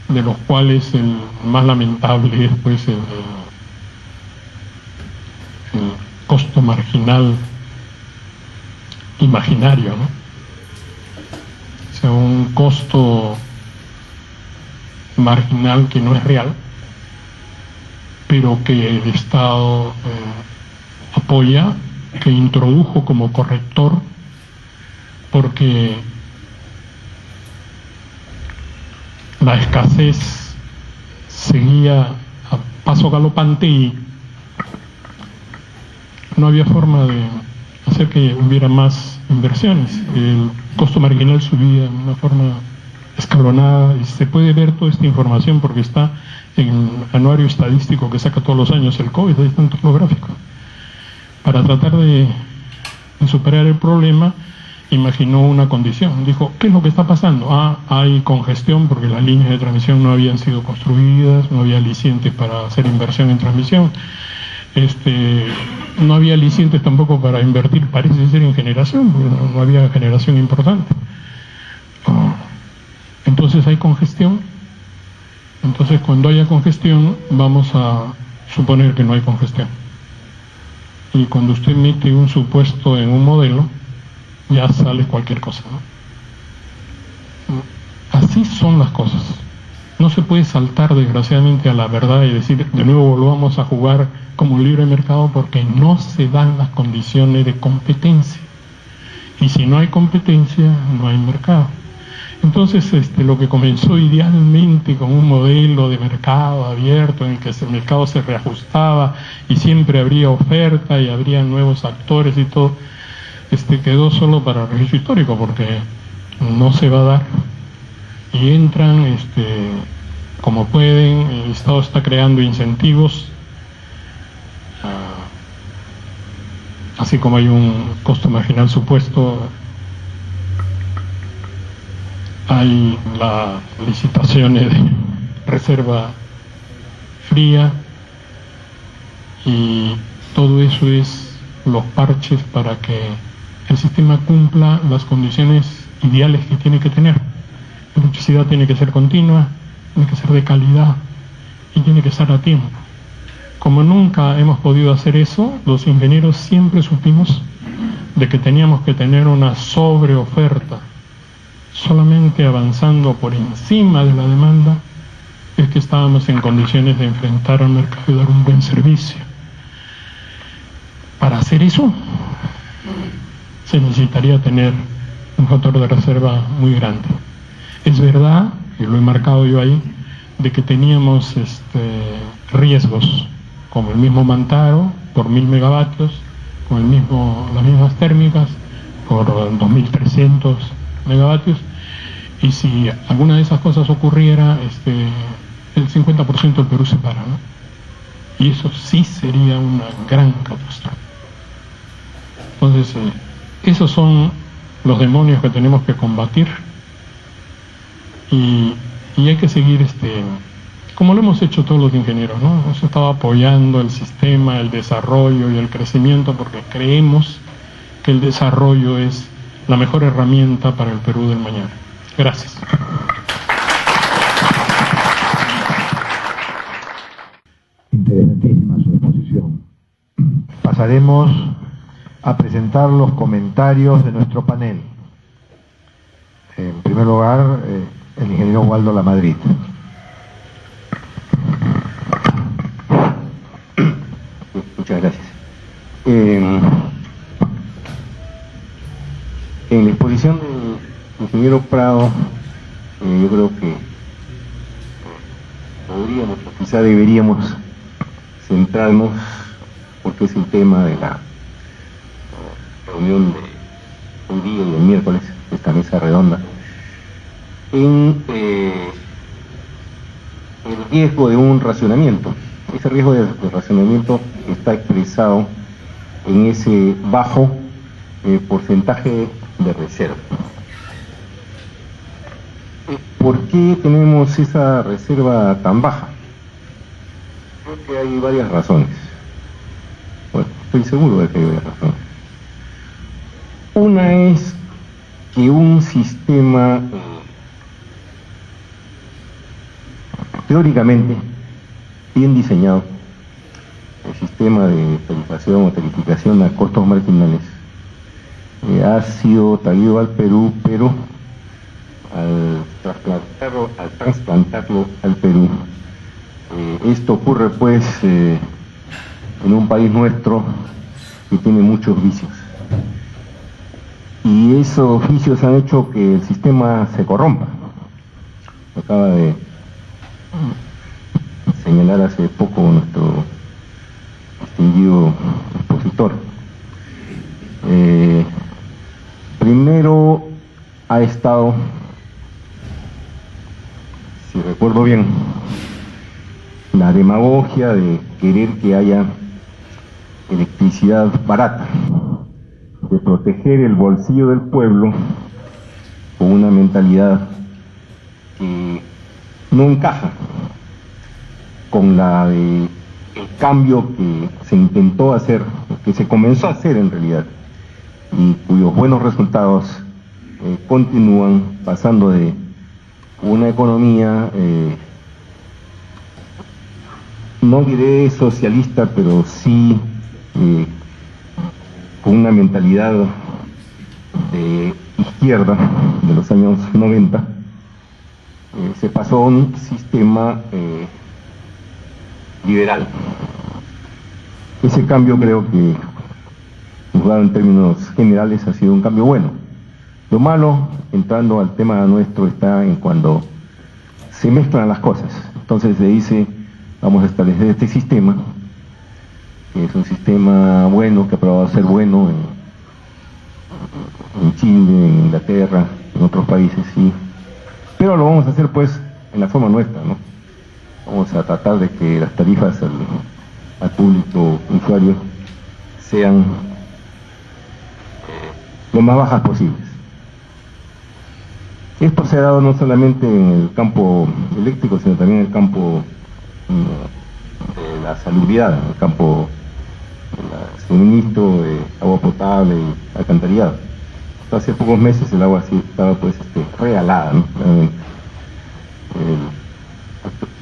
de los cuales el más lamentable es pues el costo marginal imaginario, ¿no? O sea, un costo marginal que no es real, pero que el Estado apoya, que introdujo como corrector, porque la escasez seguía a paso galopante y no había forma de hacer que hubiera más inversiones. El costo marginal subía de una forma escalonada, y se puede ver toda esta información porque está en el anuario estadístico que saca todos los años el COVID, ahí están todos los gráficos. Para tratar de superar el problema, imaginó una condición. Dijo, ¿qué es lo que está pasando? Hay congestión porque las líneas de transmisión no habían sido construidas, no había alicientes para hacer inversión en transmisión. No había alicientes tampoco para invertir, parece ser, en generación, porque no había generación importante. Entonces hay congestión. Entonces, cuando haya congestión, vamos a suponer que no hay congestión. Y cuando usted mete un supuesto en un modelo, ya sale cualquier cosa, ¿no? Así son las cosas. No se puede saltar, desgraciadamente, a la verdad y decir, de nuevo volvamos a jugar como libre mercado, porque no se dan las condiciones de competencia. Y si no hay competencia, no hay mercado. Entonces, lo que comenzó idealmente con un modelo de mercado abierto en el que el mercado se reajustaba y siempre habría oferta y habría nuevos actores y todo, quedó solo para el registro histórico, porque no se va a dar. Y entran como pueden. El Estado está creando incentivos, así como hay un costo marginal supuesto, hay las licitaciones de reserva fría, y todo eso es los parches para que el sistema cumpla las condiciones ideales que tiene que tener. La electricidad tiene que ser continua, tiene que ser de calidad y tiene que estar a tiempo. Como nunca hemos podido hacer eso, los ingenieros siempre supimos de que teníamos que tener una sobreoferta solamente avanzando por encima de la demanda es que estábamos en condiciones de enfrentar al mercado y dar un buen servicio. Para hacer eso se necesitaría tener un factor de reserva muy grande. Es verdad, y lo he marcado yo ahí, de que teníamos riesgos, como el mismo Mantaro por 1000 megavatios, con las mismas térmicas por 2300 megavatios, y si alguna de esas cosas ocurriera, el 50% del Perú se para, ¿no? Y eso sí sería una gran catástrofe. Entonces, esos son los demonios que tenemos que combatir, y hay que seguir, como lo hemos hecho todos los ingenieros, ¿no? Hemos estado apoyando el sistema, el desarrollo y el crecimiento, porque creemos que el desarrollo es la mejor herramienta para el Perú del mañana. Gracias. Interesantísima su exposición. Pasaremos a presentar los comentarios de nuestro panel. En primer lugar, el ingeniero Waldo Lamadrid. Muchas gracias. En la exposición del ingeniero Prado, yo creo que podríamos, o quizá deberíamos, centrarnos, porque es el tema de la reunión de hoy día y el miércoles, de esta mesa redonda, en el riesgo de un racionamiento. Ese riesgo de racionamiento está expresado en ese bajo porcentaje de reserva. ¿Por qué tenemos esa reserva tan baja? Creo que hay varias razones. Bueno, estoy seguro de que hay varias razones. Una es que un sistema teóricamente bien diseñado, el sistema de tarifación o tarificación a costos marginales, ha sido traído al Perú, pero al trasplantarlo al Perú, esto ocurre pues en un país nuestro que tiene muchos vicios, y esos vicios han hecho que el sistema se corrompa. Acaba de señalar hace poco nuestro distinguido expositor. Primero ha estado, si recuerdo bien, la demagogia de querer que haya electricidad barata, de proteger el bolsillo del pueblo con una mentalidad que no encaja con la de el cambio que se intentó hacer, que se comenzó a hacer en realidad, y cuyos buenos resultados continúan, pasando de una economía, no diré socialista, pero sí con una mentalidad de izquierda de los años 90, se pasó a un sistema liberal. Ese cambio, creo que, juzgado en términos generales, ha sido un cambio bueno. Lo malo, entrando al tema nuestro, está en cuando se mezclan las cosas. Entonces se dice, vamos a establecer este sistema, que es un sistema bueno, que ha probado ser bueno en Chile, en Inglaterra, en otros países, sí. Pero lo vamos a hacer pues en la forma nuestra, ¿no? Vamos a tratar de que las tarifas al público usuario sean lo más bajas posibles. Esto se ha dado no solamente en el campo eléctrico, sino también en el campo de la salubridad, en el campo del suministro de agua potable y alcantarillado. Hasta hace pocos meses el agua sí estaba pues regalada, ¿no?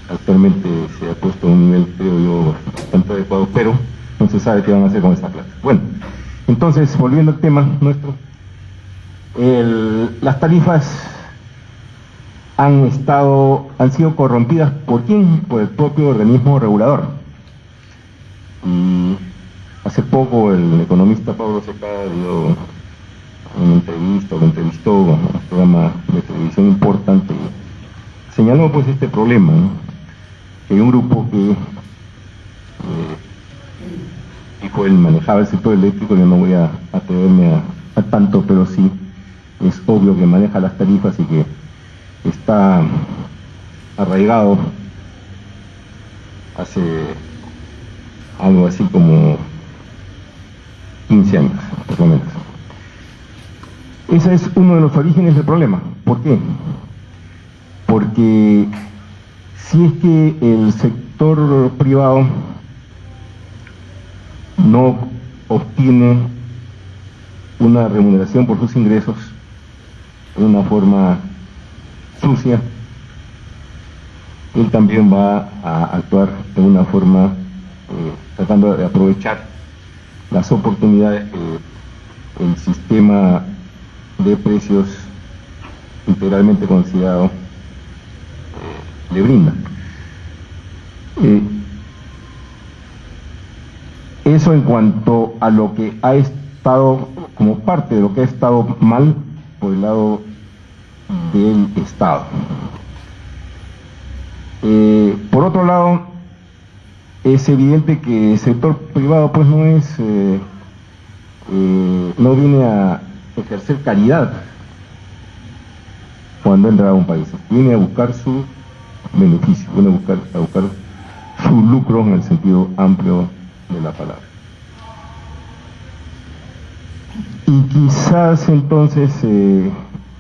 Actualmente se ha puesto a un nivel, creo yo, bastante adecuado, pero no se sabe qué van a hacer con esa plata. Bueno, entonces, volviendo al tema nuestro, las tarifas han sido corrompidas ¿por quién? Por el propio organismo regulador. Y hace poco el economista Pablo Secada dio una entrevista, lo entrevistó a un programa de televisión importante, y señaló pues este problema, ¿no? Que hay un grupo que dijo él manejaba el sector eléctrico. Yo no voy a atreverme a tanto, pero sí es obvio que maneja las tarifas y que está arraigado hace algo así como 15 años, por lo menos. Ese es uno de los orígenes del problema. ¿Por qué? Porque si es que el sector privado no obtiene una remuneración por sus ingresos de una forma sucia, él también va a actuar de una forma tratando de aprovechar las oportunidades que el sistema de precios integralmente considerado le brinda. Eso en cuanto a lo que ha estado como parte de lo que ha estado mal por el lado del Estado. Por otro lado, es evidente que el sector privado pues no viene a ejercer caridad cuando entra a un país, viene a buscar su beneficio, viene a buscar su lucro en el sentido amplio de la palabra. Y quizás entonces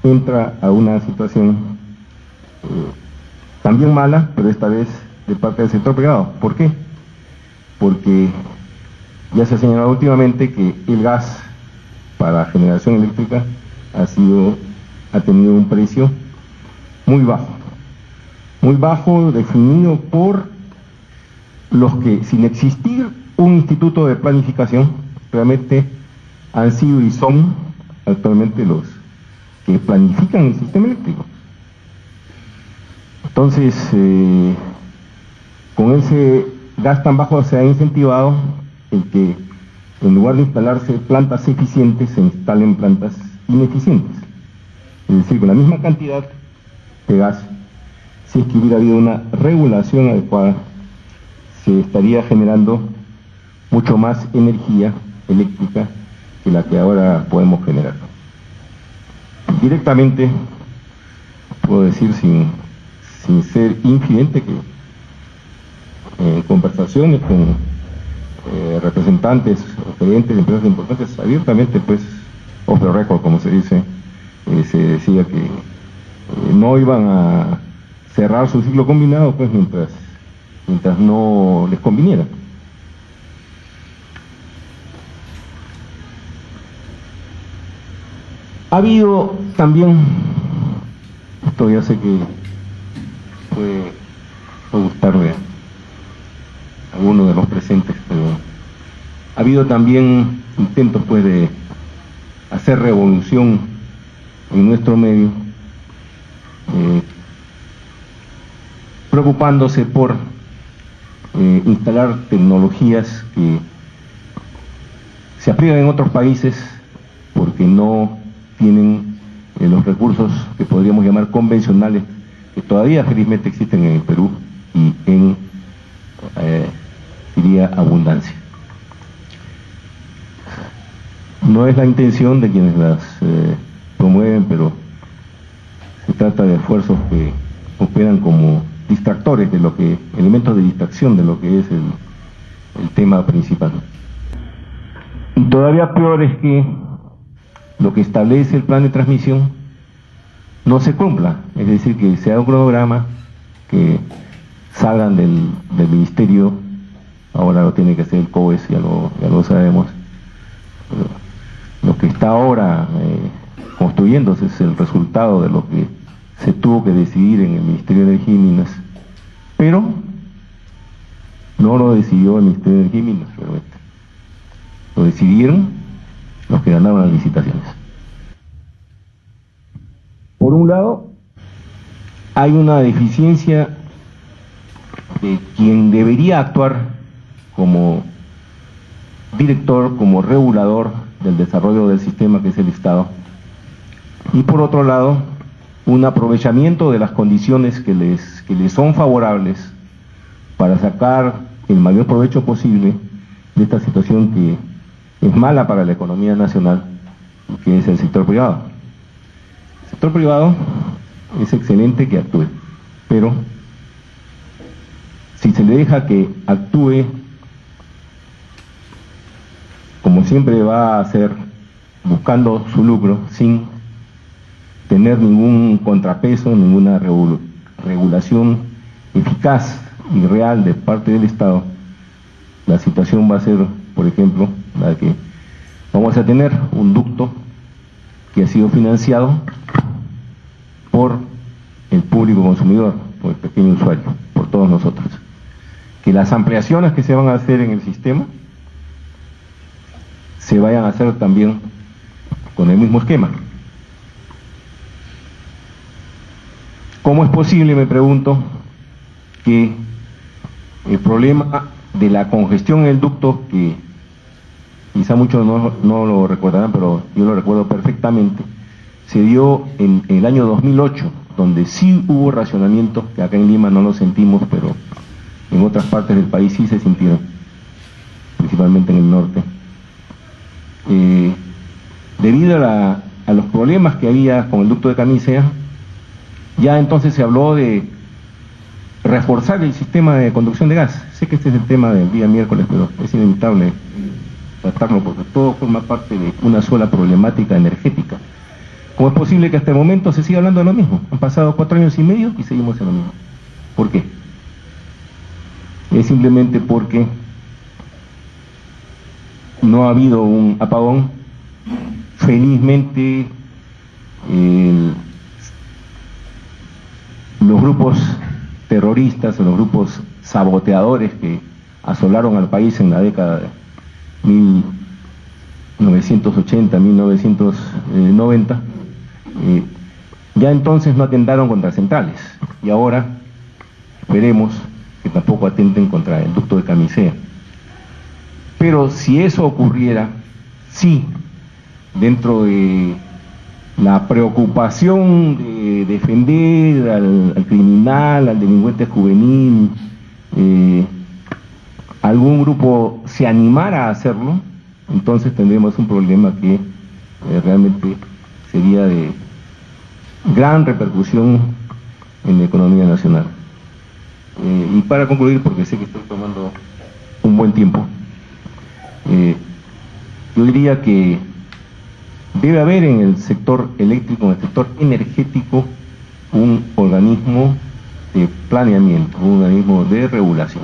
entra a una situación también mala, pero esta vez de parte del sector privado. ¿Por qué? Porque ya se ha señalado últimamente que el gas para generación eléctrica ha tenido un precio muy bajo, definido por los que, sin existir un instituto de planificación, realmente han sido y son actualmente los que planifican el sistema eléctrico. Entonces, con ese gas tan bajo se ha incentivado el que en lugar de instalarse plantas eficientes, se instalen plantas ineficientes. Es decir, con la misma cantidad de gas, si es que hubiera habido una regulación adecuada, se estaría generando mucho más energía eléctrica que la que ahora podemos generar. Directamente, puedo decir sin ser infidente, que en conversaciones con representantes o gerentes de empresas importantes, abiertamente, pues, off the record, como se dice, se decía que no iban a cerrar su ciclo combinado pues mientras no les conviniera. Ha habido también, esto ya sé que puede gustarle a alguno de los presentes, pero ha habido también intentos pues de hacer revolución en nuestro medio, preocupándose por instalar tecnologías que se aplican en otros países porque no tienen los recursos que podríamos llamar convencionales, que todavía felizmente existen en el Perú y en, diría, abundancia. No es la intención de quienes las promueven, pero se trata de esfuerzos que operan como distractores de lo que, elementos de distracción de lo que es el tema principal. Y todavía peor es que lo que establece el plan de transmisión no se cumpla, es decir, que sea un cronograma, que salgan del ministerio, ahora lo tiene que hacer el COES, ya lo sabemos. Lo que está ahora construyéndose es el resultado de lo que se tuvo que decidir en el Ministerio de Energía y Minas, pero no lo decidió el Ministerio de Energía y Minas, realmente. Lo decidieron los que ganaron las licitaciones. Por un lado, hay una deficiencia de quien debería actuar como director, como regulador del desarrollo del sistema, que es el Estado, y por otro lado un aprovechamiento de las condiciones que les son favorables para sacar el mayor provecho posible de esta situación que es mala para la economía nacional, que es el sector privado. El sector privado es excelente que actúe, pero si se le deja que actúe, como siempre va a hacer, buscando su lucro, sin tener ningún contrapeso, ninguna regulación eficaz y real de parte del Estado, la situación va a ser, por ejemplo, la de que vamos a tener un ducto que ha sido financiado por el público consumidor, por el pequeño usuario, por todos nosotros. Que las ampliaciones que se van a hacer en el sistema se vayan a hacer también con el mismo esquema. ¿Cómo es posible, me pregunto, que el problema de la congestión en el ducto, que quizá muchos no lo recordarán, pero yo lo recuerdo perfectamente, se dio en el año 2008, donde sí hubo racionamiento, que acá en Lima no lo sentimos, pero en otras partes del país sí se sintieron, principalmente en el norte. Debido a los problemas que había con el ducto de Camisea, ya entonces se habló de reforzar el sistema de conducción de gas. Sé que este es el tema del día miércoles, pero es inevitable tratarlo porque todo forma parte de una sola problemática energética. ¿Cómo es posible que hasta el momento se siga hablando de lo mismo? Han pasado 4 años y medio y seguimos en lo mismo. ¿Por qué? Es simplemente porque no ha habido un apagón. Felizmente los grupos terroristas o los grupos saboteadores que asolaron al país en la década de 1980, 1990, ya entonces no atentaron contra centrales, y ahora esperemos que tampoco atenten contra el ducto de Camisea. Pero si eso ocurriera, sí, dentro de la preocupación de defender al criminal, al delincuente juvenil, algún grupo se animara a hacerlo, entonces tendremos un problema que realmente sería de gran repercusión en la economía nacional. Y para concluir, porque sé que estoy tomando un buen tiempo, yo diría que debe haber en el sector eléctrico, en el sector energético, un organismo de planeamiento, un organismo de regulación,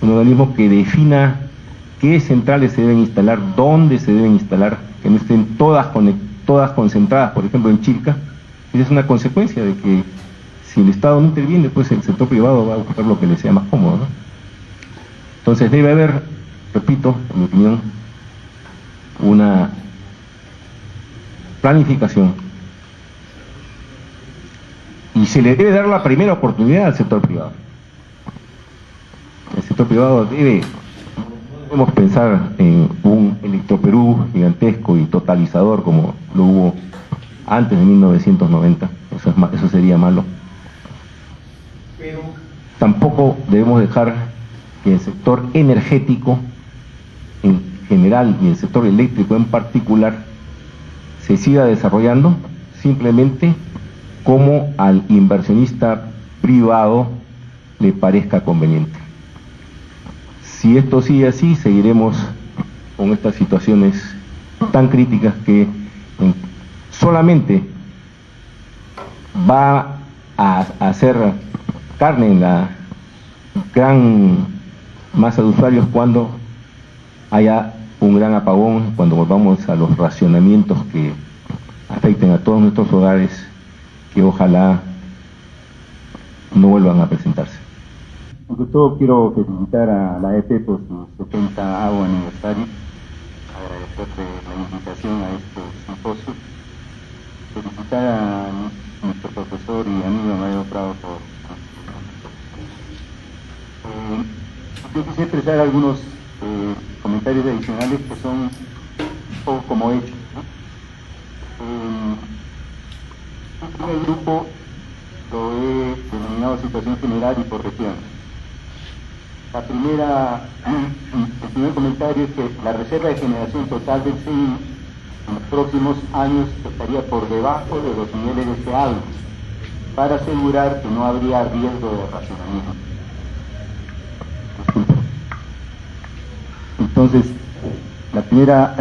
un organismo que defina qué centrales se deben instalar, dónde se deben instalar, que no estén todas concentradas, por ejemplo en Chilca. Esa es una consecuencia de que si el Estado no interviene, pues el sector privado va a buscar lo que le sea más cómodo, ¿no? Entonces debe haber, repito, en mi opinión, una planificación, y se le debe dar la primera oportunidad al sector privado. El sector privado debemos pensar en un Electroperú gigantesco y totalizador como lo hubo antes de 1990, eso sería malo. Pero tampoco debemos dejar que el sector energético en general y el sector eléctrico en particular se siga desarrollando simplemente como al inversionista privado le parezca conveniente. Si esto sigue así, seguiremos con estas situaciones tan críticas que solamente va a hacer carne en la gran masa de usuarios cuando haya un gran apagón, cuando volvamos a los racionamientos que afecten a todos nuestros hogares, que ojalá no vuelvan a presentarse. Ante todo quiero felicitar a la AEP por su 70º aniversario, agradecerle la invitación a este simposio, felicitar a nuestro profesor profesor y amigo Amadeo Prado por... yo quisiera expresar algunos comentarios adicionales que son un poco como hechos, ¿no? El primer grupo lo he denominado situación general y por región. El primer comentario es que la reserva de generación total del CI en los próximos años estaría por debajo de los niveles deseables para asegurar que no habría riesgo de racionamiento. Entonces, el primer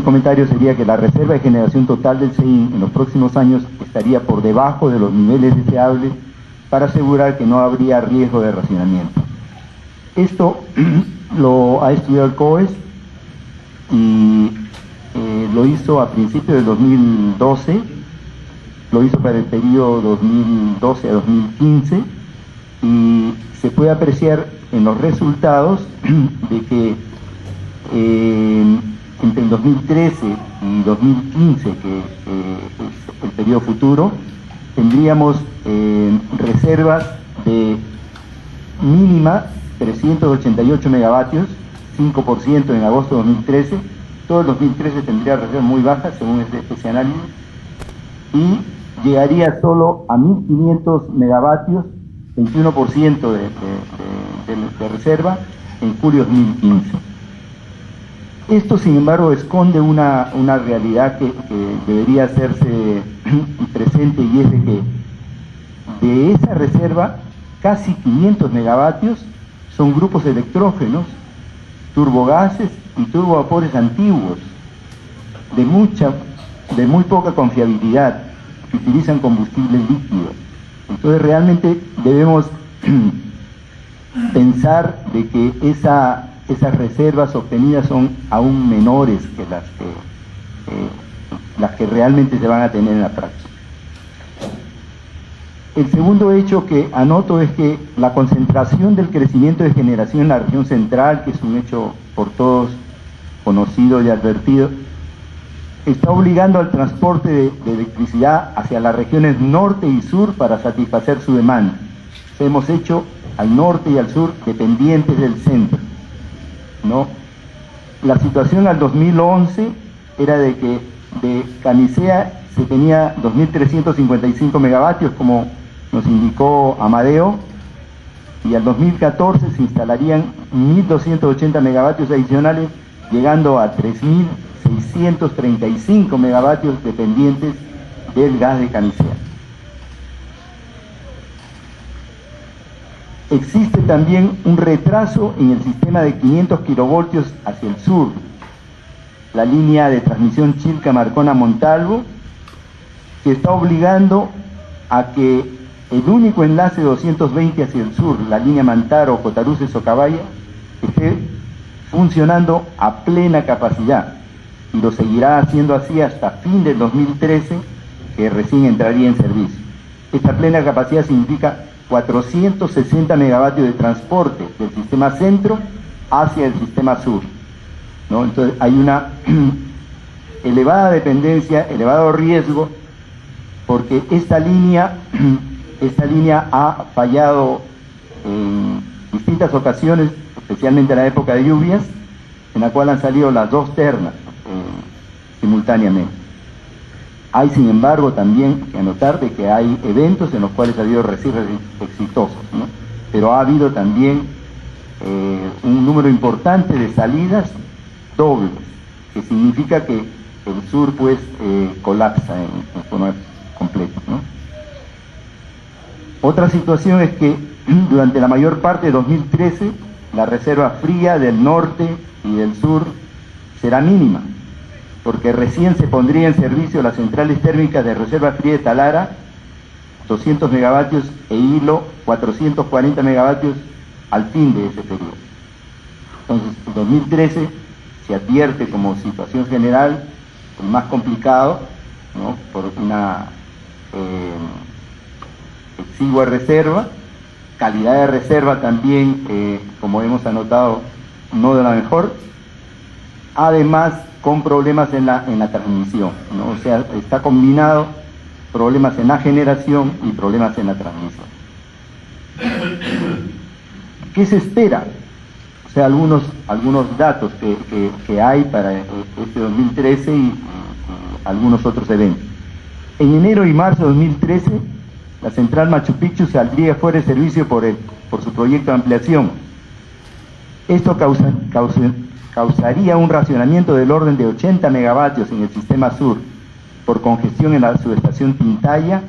comentario sería que la reserva de generación total del CI en los próximos años estaría por debajo de los niveles deseables para asegurar que no habría riesgo de racionamiento. Esto lo ha estudiado el COES y lo hizo a principios del 2012, lo hizo para el periodo 2012 a 2015 y se puede apreciar en los resultados de que entre el 2013 y 2015, que es el periodo futuro, tendríamos reservas de mínima 388 megavatios, 5% en agosto de 2013. Todo el 2013 tendría reservas muy bajas según ese análisis y llegaría solo a 1500 megavatios, 21% de reserva en julio de 2015. Esto, sin embargo, esconde una realidad que debería hacerse presente, y es de que de esa reserva casi 500 megavatios son grupos electrógenos, turbogases y turbovapores antiguos, de muy poca confiabilidad, que utilizan combustibles líquidos. Entonces realmente debemos pensar de que esas reservas obtenidas son aún menores que las que realmente se van a tener en la práctica. El segundo hecho que anoto es que la concentración del crecimiento de generación en la región central, que es un hecho por todos conocido y advertido, está obligando al transporte de electricidad hacia las regiones norte y sur para satisfacer su demanda. Hemos hecho al norte y al sur dependientes del centro, ¿no? La situación al 2011 era de que de Canicea se tenía 2.355 megavatios, como nos indicó Amadeo, y al 2014 se instalarían 1.280 megavatios adicionales, llegando a 3.635 megavatios dependientes del gas de Canicea. Existe también un retraso en el sistema de 500 kilovoltios hacia el sur, la línea de transmisión Chilca-Marcona-Montalvo, que está obligando a que el único enlace 220 hacia el sur, la línea Mantaro-Cotaruces-Socabaya, esté funcionando a plena capacidad, y lo seguirá haciendo así hasta fin del 2013, que recién entraría en servicio. Esta plena capacidad significa 460 megavatios de transporte del sistema centro hacia el sistema sur, ¿no? Entonces hay una elevada dependencia, elevado riesgo, porque esta línea ha fallado en distintas ocasiones, especialmente en la época de lluvias, en la cual han salido las dos ternas simultáneamente. Hay, sin embargo, también que anotar de que hay eventos en los cuales ha habido recierres exitosos, ¿no? Pero ha habido también un número importante de salidas dobles, que significa que el sur pues colapsa en forma completa, ¿no? Otra situación es que durante la mayor parte de 2013 la reserva fría del norte y del sur será mínima, porque recién se pondría en servicio las centrales térmicas de reserva fría de Talara, 200 megavatios, e Hilo, 440 megavatios al fin de ese periodo. Entonces, el 2013 se advierte como situación general más complicado, ¿no? Por una exigua reserva, calidad de reserva también, como hemos anotado, no de la mejor, además con problemas en la transmisión, ¿no? O sea, está combinado problemas en la generación y problemas en la transmisión. ¿Qué se espera? O sea, algunos datos que hay para este 2013 y algunos otros eventos. En enero y marzo de 2013, la central Machu Picchu saldría fuera de servicio por su proyecto de ampliación. Esto causaría un racionamiento del orden de 80 megavatios en el sistema sur, por congestión en la subestación Tintaya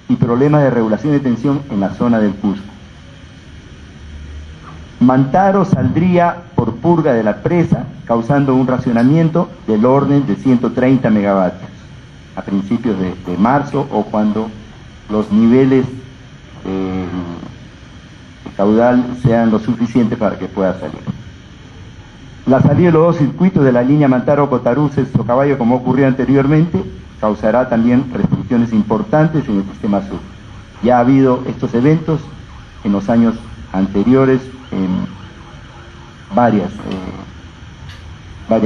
y problemas de regulación de tensión en la zona del Cusco. Mantaro saldría por purga de la presa, causando un racionamiento del orden de 130 megavatios a principios de marzo, o cuando los niveles de caudal sean lo suficiente para que pueda salir. La salida de los dos circuitos de la línea Mantaro-Cotarú-Sexto Caballo, como ocurrió anteriormente, causará también restricciones importantes en el sistema sur. Ya ha habido estos eventos en los años anteriores en varias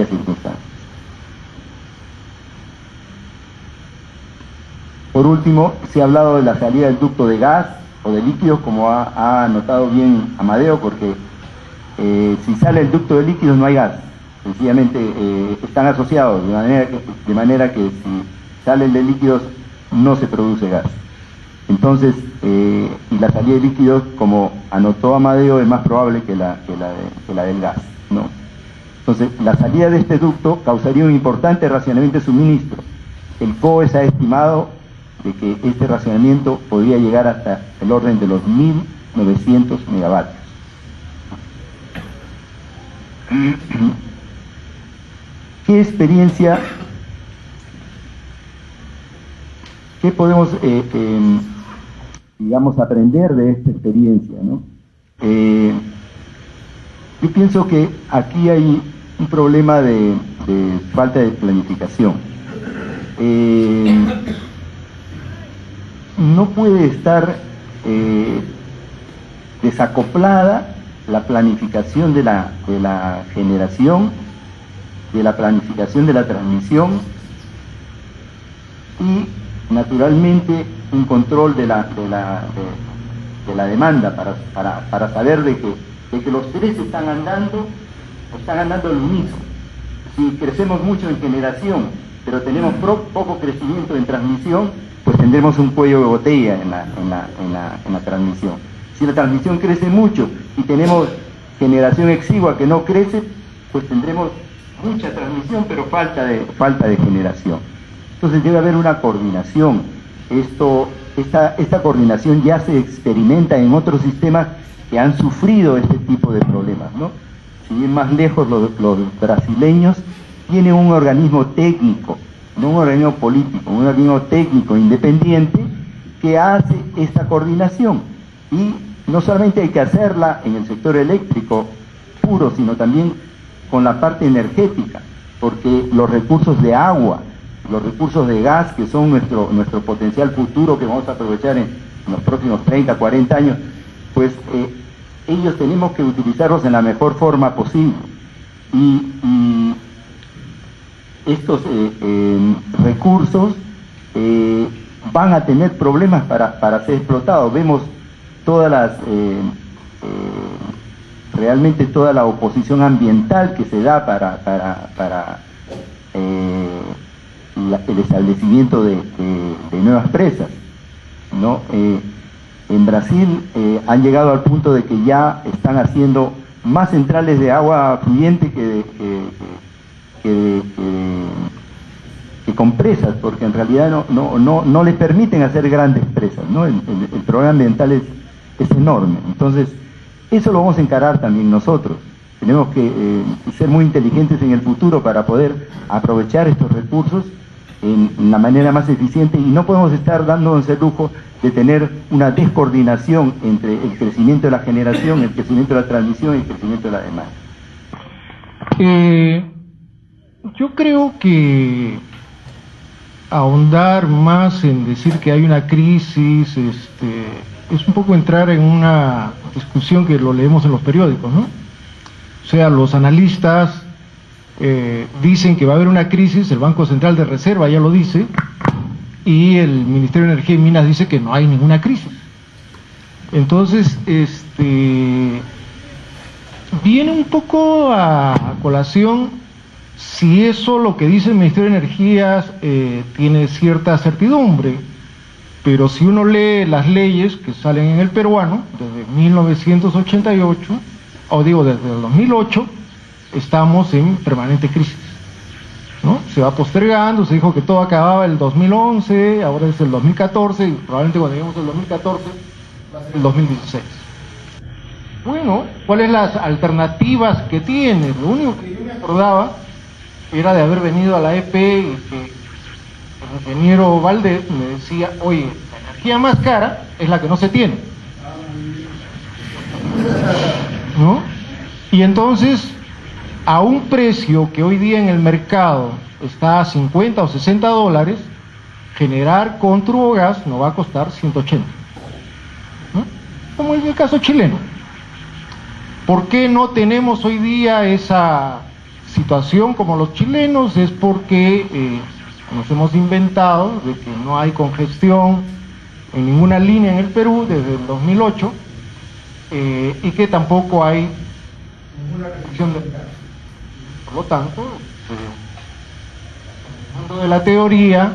circunstancias. Por último, se ha hablado de la salida del ducto de gas o de líquidos, como ha anotado bien Amadeo, porque si sale el ducto de líquidos no hay gas, sencillamente están asociados, de manera que si sale el de líquidos no se produce gas. Entonces, y la salida de líquidos, como anotó Amadeo, es más probable que la del gas, ¿no? Entonces, la salida de este ducto causaría un importante racionamiento de suministro. El COES ha estimado de que este racionamiento podría llegar hasta el orden de los 1.900 megavatios. ¿Qué experiencia, qué podemos, digamos, aprender de esta experiencia, ¿no? Yo pienso que aquí hay un problema de falta de planificación. No puede estar desacoplada la planificación de la generación, de la planificación de la transmisión y naturalmente un control de la demanda para saber de que los tres están andando al unísono. Si crecemos mucho en generación, pero tenemos poco crecimiento en transmisión, pues tendremos un cuello de botella en la transmisión. Si la transmisión crece mucho y tenemos generación exigua que no crece, pues tendremos mucha transmisión pero falta de generación. Entonces debe haber una coordinación. Esta coordinación ya se experimenta en otros sistemas que han sufrido este tipo de problemas, ¿no? Si bien más lejos, los brasileños tienen un organismo técnico, no un organismo político, un organismo técnico independiente que hace esta coordinación. Y no solamente hay que hacerla en el sector eléctrico puro, sino también con la parte energética, porque los recursos de agua, los recursos de gas, que son nuestro potencial futuro que vamos a aprovechar en los próximos 30, 40 años, pues ellos tenemos que utilizarlos en la mejor forma posible. Y estos recursos van a tener problemas para ser explotados. Vemos realmente toda la oposición ambiental que se da para el establecimiento de nuevas presas, ¿no? En Brasil han llegado al punto de que ya están haciendo más centrales de agua fluyente que con presas, porque en realidad no les permiten hacer grandes presas, ¿no? El problema ambiental es enorme. Entonces, eso lo vamos a encarar también nosotros. Tenemos que ser muy inteligentes en el futuro para poder aprovechar estos recursos en la manera más eficiente, y no podemos estar dándonos el lujo de tener una descoordinación entre el crecimiento de la generación, el crecimiento de la transmisión y el crecimiento de la demanda. Yo creo que ahondar más en decir que hay una crisis es un poco entrar en una discusión que lo leemos en los periódicos, ¿no? O sea, los analistas dicen que va a haber una crisis, el Banco Central de Reserva ya lo dice, y el Ministerio de Energía y Minas dice que no hay ninguna crisis. Entonces, viene un poco a colación si eso lo que dice el Ministerio de Energía tiene cierta certidumbre, pero si uno lee las leyes que salen en el peruano desde 1988, o digo desde el 2008, estamos en permanente crisis, ¿no? Se va postergando, se dijo que todo acababa el 2011, ahora es el 2014, y probablemente cuando lleguemos al 2014 va a ser el 2016. Bueno, ¿cuáles las alternativas que tiene? Lo único que yo me acordaba era de haber venido a la EP y que el ingeniero Valdés me decía, oye, la energía más cara es la que no se tiene, ¿no? Y entonces, a un precio que hoy día en el mercado está a 50 o 60 dólares, generar con turbogas nos va a costar 180, ¿no? Como en el caso chileno. ¿Por qué no tenemos hoy día esa situación como los chilenos? Es porque nos hemos inventado de que no hay congestión en ninguna línea en el Perú desde el 2008 y que tampoco hay ninguna restricción del gas. Por lo tanto, en el mundo de la teoría,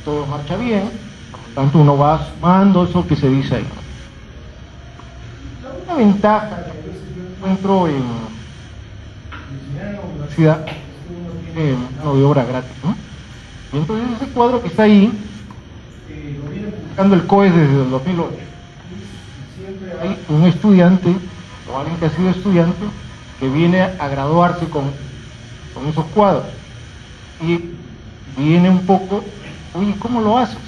todo marcha bien, por lo tanto uno va sumando eso que se dice ahí. Una ventaja que yo encuentro en la universidad tiene mano de obra gratis, ¿no? Y entonces ese cuadro que está ahí lo viene publicando el COES desde el 2008. Siempre hay un estudiante o alguien que ha sido estudiante que viene a graduarse con esos cuadros y viene un poco, oye, ¿cómo lo haces?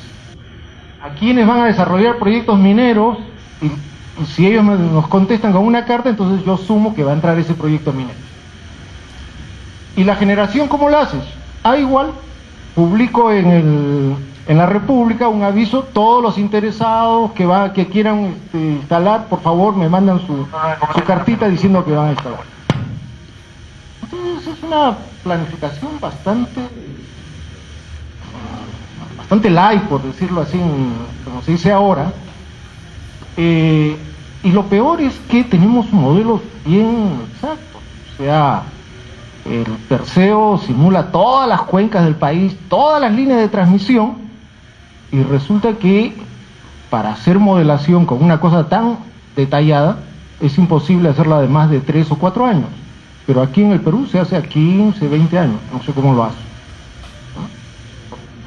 ¿A quiénes van a desarrollar proyectos mineros? Y si ellos nos contestan con una carta, entonces yo sumo que va a entrar ese proyecto minero. ¿Y la generación cómo la haces? Igual, publico en la República un aviso, todos los interesados que quieran instalar, por favor me mandan su cartita diciendo que van a instalar. Entonces es una planificación bastante light, por decirlo así, como se dice ahora. Y lo peor es que tenemos modelos bien exactos, o sea, el Perseo simula todas las cuencas del país, todas las líneas de transmisión, y resulta que para hacer modelación con una cosa tan detallada es imposible hacerla de más de 3 o 4 años, pero aquí en el Perú se hace a 15, 20 años, no sé cómo lo hace,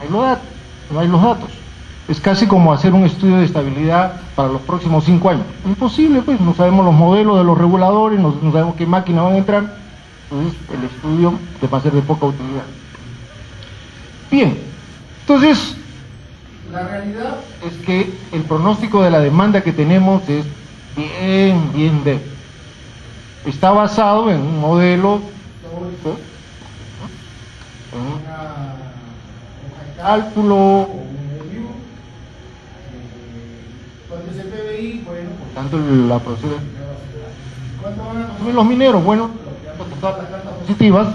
¿no? No hay los datos. Es casi como hacer un estudio de estabilidad para los próximos 5 años. Imposible, pues, no sabemos los modelos de los reguladores, no sabemos qué máquinas van a entrar, entonces el estudio te va a ser de poca utilidad. Bien, entonces, la realidad es que el pronóstico de la demanda que tenemos es bien débil. Está basado en un modelo teórico, ¿no? En una hoja de cálculo, ¿cuánto es el PBI? Bueno, por tanto la producción. ¿Cuánto van a consumir los mineros? Bueno, con todas las cartas positivas.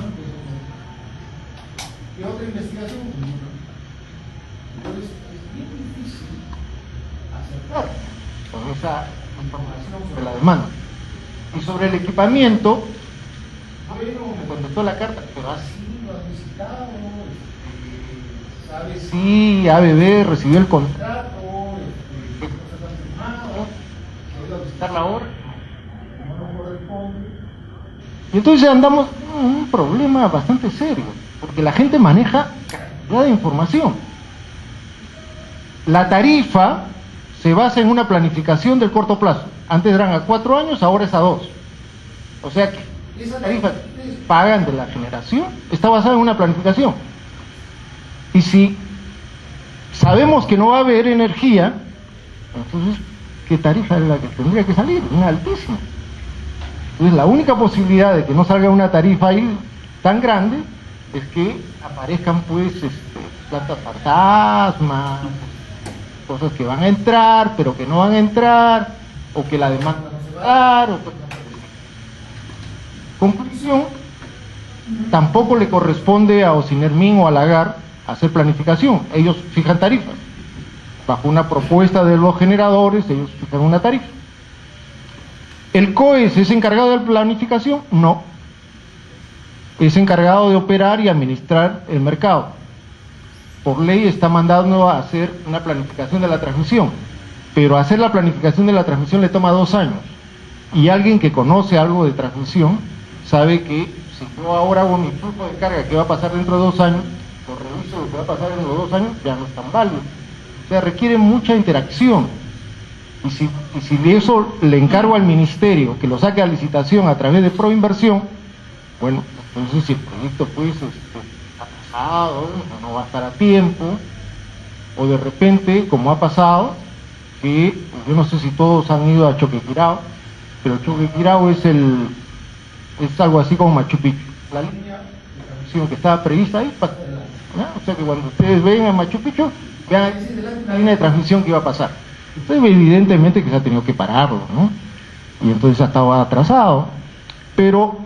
¿Qué otra investigación? Entonces es bien difícil acertar con esa información sobre la demanda. Y sobre el equipamiento, bueno, me contestó la carta, pero así lo has visitado, ¿sabes si ABB recibió el contrato? La hora, no nos corresponde. Y entonces andamos en un problema bastante serio, porque la gente maneja cantidad de información. La tarifa se basa en una planificación del corto plazo. Antes eran a 4 años, ahora es a 2. O sea que esa tarifa que ustedes pagan de la generación está basada en una planificación. Y si sabemos que no va a haber energía, entonces ¿qué tarifa es la que tendría que salir? Una altísima. Entonces la única posibilidad de que no salga una tarifa ahí tan grande es que aparezcan pues plantas fantasmas, cosas que van a entrar pero que no van a entrar, o que la demanda no se va a dar, o cosas así. Conclusión, tampoco le corresponde a Ocinermin o a Lagarde hacer planificación. Ellos fijan tarifas. Bajo una propuesta de los generadores, ellos fijan una tarifa. ¿El COES es encargado de planificación? No. Es encargado de operar y administrar el mercado. Por ley está mandando a hacer una planificación de la transmisión, pero hacer la planificación de la transmisión le toma 2 años. Y alguien que conoce algo de transmisión sabe que si yo ahora hago mi flujo de carga que va a pasar dentro de 2 años, lo reviso lo que va a pasar en los 2 años, ya no es tan válido. O sea, requiere mucha interacción. Y si de eso le encargo al ministerio que lo saque a licitación a través de Proinversión, bueno, entonces si el proyecto pues está atrasado, no va a estar a tiempo, o de repente, como ha pasado, que yo no sé si todos han ido a Choquequirao, pero Choquequirao es algo así como Machu Picchu. La línea de transmisión que estaba prevista ahí, ¿no? O sea que cuando ustedes ven a Machu Picchu, vean ahí la línea de transmisión que iba a pasar. Entonces evidentemente que se ha tenido que pararlo, ¿no? Y entonces ha estado atrasado. Pero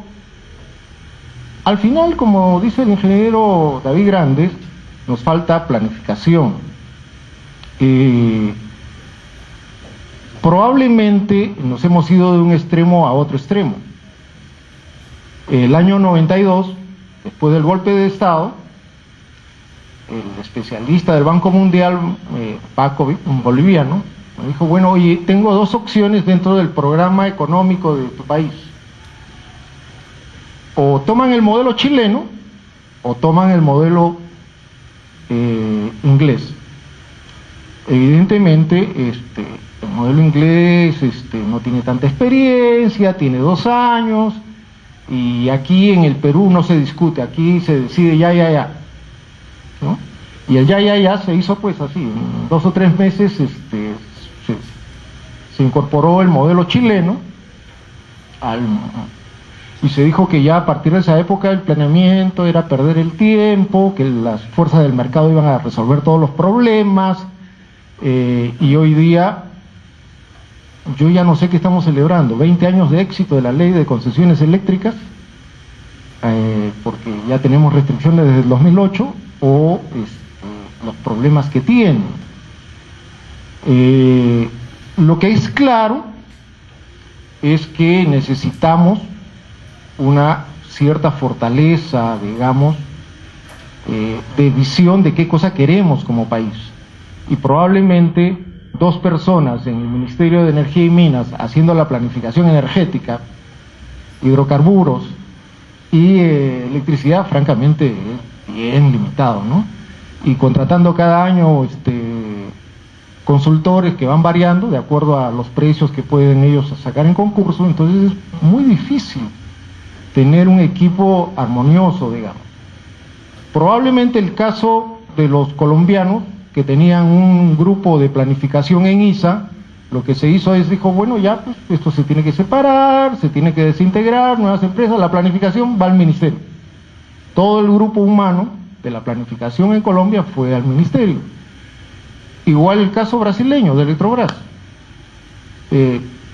al final, como dice el ingeniero David Grandes, nos falta planificación. Probablemente nos hemos ido de un extremo a otro extremo. El año 92, después del golpe de Estado, el especialista del Banco Mundial, Paco, un boliviano, me dijo, bueno, oye, tengo 2 opciones dentro del programa económico de tu país. O toman el modelo chileno, o toman el modelo inglés. Evidentemente, el modelo inglés no tiene tanta experiencia, tiene 2 años, y aquí en el Perú no se discute, aquí se decide ya, ¿no? Y el ya se hizo pues así, en 2 o 3 meses se incorporó el modelo chileno y se dijo que ya a partir de esa época el planeamiento era perder el tiempo, que las fuerzas del mercado iban a resolver todos los problemas, y hoy día yo ya no sé qué estamos celebrando, 20 años de éxito de la ley de concesiones eléctricas, porque ya tenemos restricciones desde el 2008, o los problemas que tienen. Lo que es claro es que necesitamos una cierta fortaleza, digamos, de visión de qué cosa queremos como país. Y probablemente 2 personas en el Ministerio de Energía y Minas haciendo la planificación energética, hidrocarburos y electricidad, francamente es bien limitado, ¿no? Y contratando cada año consultores que van variando de acuerdo a los precios que pueden ellos sacar en concurso, entonces es muy difícil tener un equipo armonioso, digamos. Probablemente el caso de los colombianos que tenían un grupo de planificación en ISA, lo que se hizo es, dijo, bueno, ya pues esto se tiene que separar, se tiene que desintegrar, nuevas empresas, la planificación va al ministerio. Todo el grupo humano de la planificación en Colombia fue al ministerio. Igual el caso brasileño de Electrobras.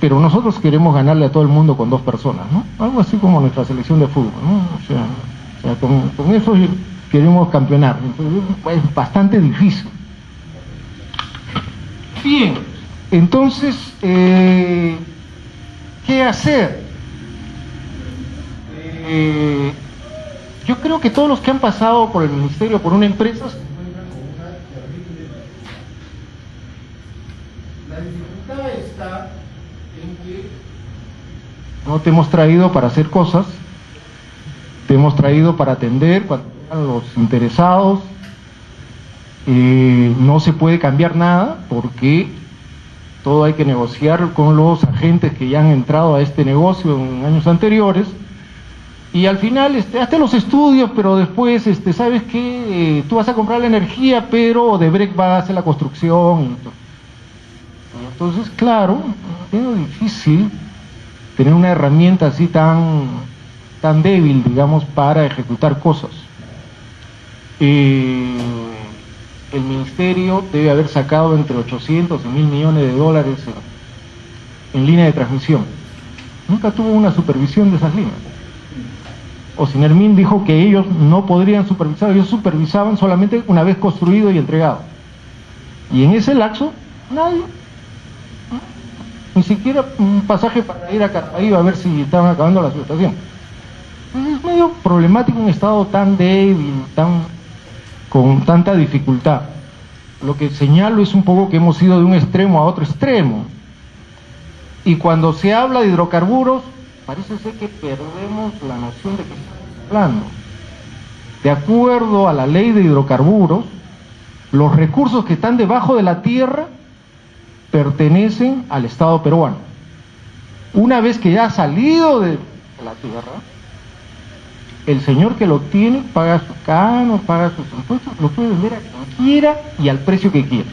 Pero nosotros queremos ganarle a todo el mundo con 2 personas, ¿no? Algo así como nuestra selección de fútbol, ¿no? O sea con eso queremos campeonar. Entonces, es bastante difícil. Bien, entonces, ¿qué hacer? Yo creo que todos los que han pasado por el ministerio, por una empresa, la dificultad está en que no te hemos traído para hacer cosas, te hemos traído para atender a los interesados. No se puede cambiar nada porque todo hay que negociar con los agentes que ya han entrado a este negocio en años anteriores. Y al final, hazte los estudios, pero después, ¿sabes qué? Tú vas a comprar la energía, pero Odebrecht va a hacer la construcción. Y entonces, claro, es difícil tener una herramienta así tan débil, digamos, para ejecutar cosas. El ministerio debe haber sacado entre 800 y 1.000 millones de dólares en línea de transmisión. Nunca tuvo una supervisión de esas líneas. o Sinermin dijo que ellos no podrían supervisar, ellos supervisaban solamente una vez construido y entregado. Y en ese lapso, nadie, ni siquiera un pasaje para ir a Caraballo a ver si estaban acabando la subestación. Es medio problemático un estado tan débil, con tanta dificultad. Lo que señalo es un poco que hemos ido de un extremo a otro extremo. Y cuando se habla de hidrocarburos, parece ser que perdemos la noción de que estamos hablando. De acuerdo a la ley de hidrocarburos, los recursos que están debajo de la tierra pertenecen al Estado peruano. Una vez que ya ha salido de la tierra, el señor que lo tiene paga su canon, paga sus impuestos, lo puede vender a quien quiera y al precio que quiera.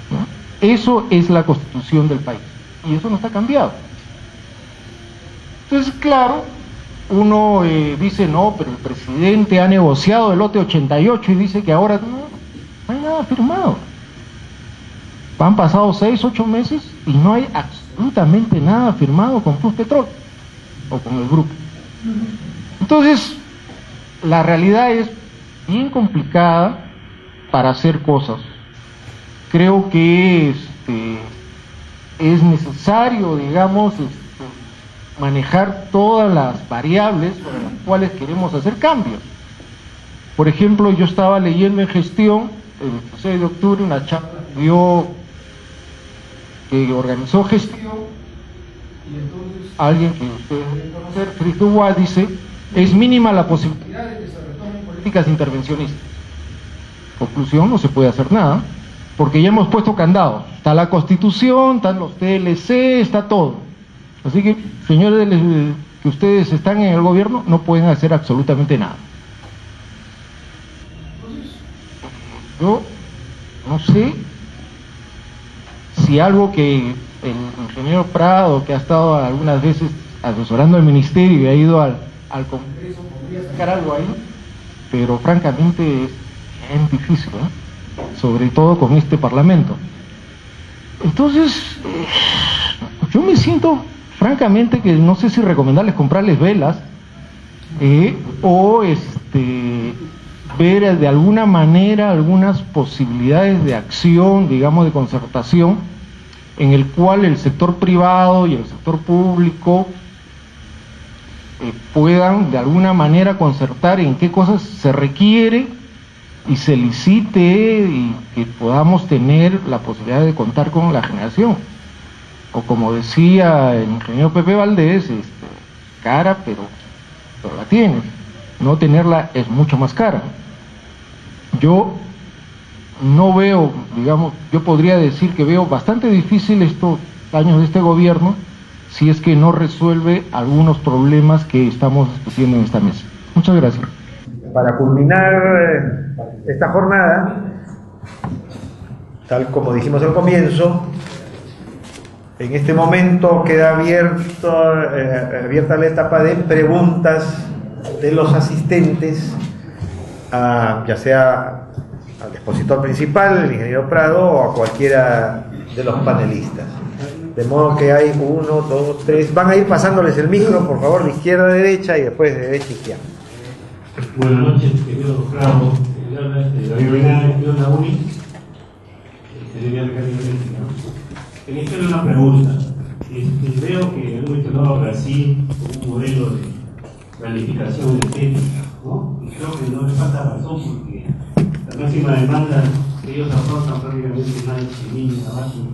¿No? Eso es la constitución del país y eso no está cambiado. Entonces, claro, uno dice, no, pero el presidente ha negociado el lote 88 y dice que ahora no hay nada firmado. Han pasado 6, 8 meses y no hay absolutamente nada firmado con Pluspetrol o con el grupo. Entonces, la realidad es bien complicada para hacer cosas. Creo que es necesario, digamos, manejar todas las variables sobre las cuales queremos hacer cambios. Por ejemplo, yo estaba leyendo en Gestión, el 16 de octubre, una charla que organizó Gestión, y entonces alguien que ustedes deben conocer, Chris Dubois, dice: es mínima la posibilidad de que se retomen políticas intervencionistas. Conclusión, no se puede hacer nada, porque ya hemos puesto candados. Está la Constitución, están los TLC, está todo. Así que, señores que ustedes están en el gobierno, no pueden hacer absolutamente nada. Yo no sé si algo que el ingeniero Prado, que ha estado algunas veces asesorando al ministerio y ha ido al Congreso, podría sacar algo ahí, pero francamente es difícil, ¿eh? Sobre todo con este Parlamento. Entonces, yo me siento francamente que no sé si recomendarles comprarles velas o ver de alguna manera algunas posibilidades de acción, digamos, de concertación, en el cual el sector privado y el sector público puedan de alguna manera concertar en qué cosas se requiere y se licite y que podamos tener la posibilidad de contar con la generación. O como decía el ingeniero Pepe Valdés, cara, pero la tienes. No tenerla es mucho más cara. Yo no veo, digamos, yo podría decir que veo bastante difícil estos años de este gobierno si es que no resuelve algunos problemas que estamos discutiendo en esta mesa. Muchas gracias. Para culminar esta jornada, tal como dijimos al comienzo, en este momento queda abierta la etapa de preguntas de los asistentes, ya sea al expositor principal, el ingeniero Prado, o a cualquiera de los panelistas. De modo que hay 1, 2, 3. Van a ir pasándoles el micro, por favor, de izquierda a derecha y después de derecha a izquierda. Buenas noches, querido Prado. David Reynal, de la UNI. Quería hacerle una pregunta. Veo que han mencionado a Brasil como un modelo de planificación energética, ¿no? Y creo que no le falta razón porque la máxima demanda que ellos afrontan prácticamente más de 100.000 megavatios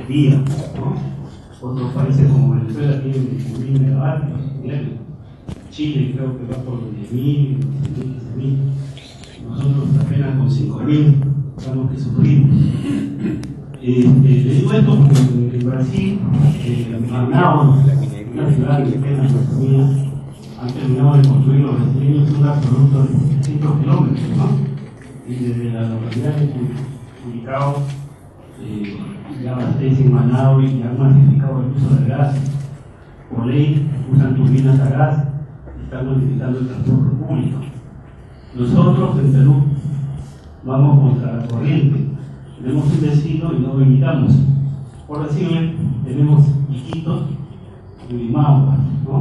al día, ¿no? Otros países como Venezuela tienen 10.000 megavatios diarios. Chile creo que va por 10.000, 15.000. Nosotros apenas con 5.000 estamos que sufrimos. Le digo esto porque en Brasil, Manaus, una ciudad de pequeña economía, han terminado de construir los brasileños un gasoducto de 700 kilómetros, ¿no? Y desde la localidad de Curicao ya abastecen Manaus y han masificado el uso del gas. Por ley usan turbinas a gas y están modificando el transporte público. Nosotros en Perú vamos contra la corriente. Tenemos un destino y no lo imitamos. Por decirle, tenemos Iquitos y Limagua, ¿no?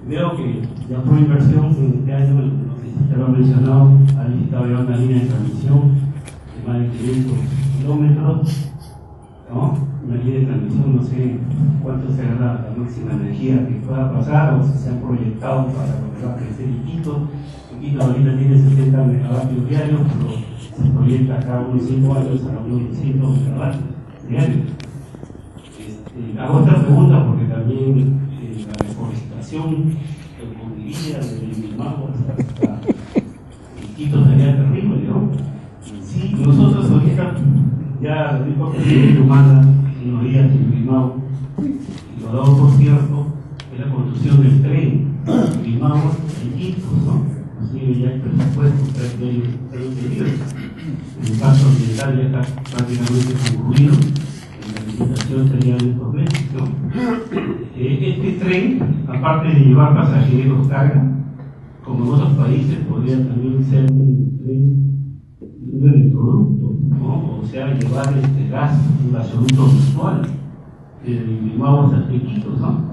Veo que ya fue inversión en este año, no sé si te lo ha mencionado, ha licitado ya una línea de transmisión de más de 500 kilómetros, ¿no? Una línea de transmisión, no sé cuánto será la máxima energía que pueda pasar, o si se han proyectado para lo que va a crecer Iquitos. Iquitos ahorita tiene 70 megavatios diarios, pero se proyecta cada unos 5 años a unos 200 megavatios diarios. Hago esta pregunta porque también la deforestación que ocurriría desde el Limao hasta Iquitos sería terrible, ¿no? Sí, nosotros ahorita ya la única cuestión humana en los días del Limao, y lo dado por cierto, es la construcción del tren Limao a Iquitos, ¿no? Así ya hay presupuesto para que en el caso ambiental ya está prácticamente concluido. La licitación sería en estos meses, ¿no? Este tren, aparte de llevar pasajeros carga, como en otros países, podría también ser un tren de producto, ¿no? O sea, llevar gas, un gasoducto visual, desde Limao hasta Iquitos, ¿no?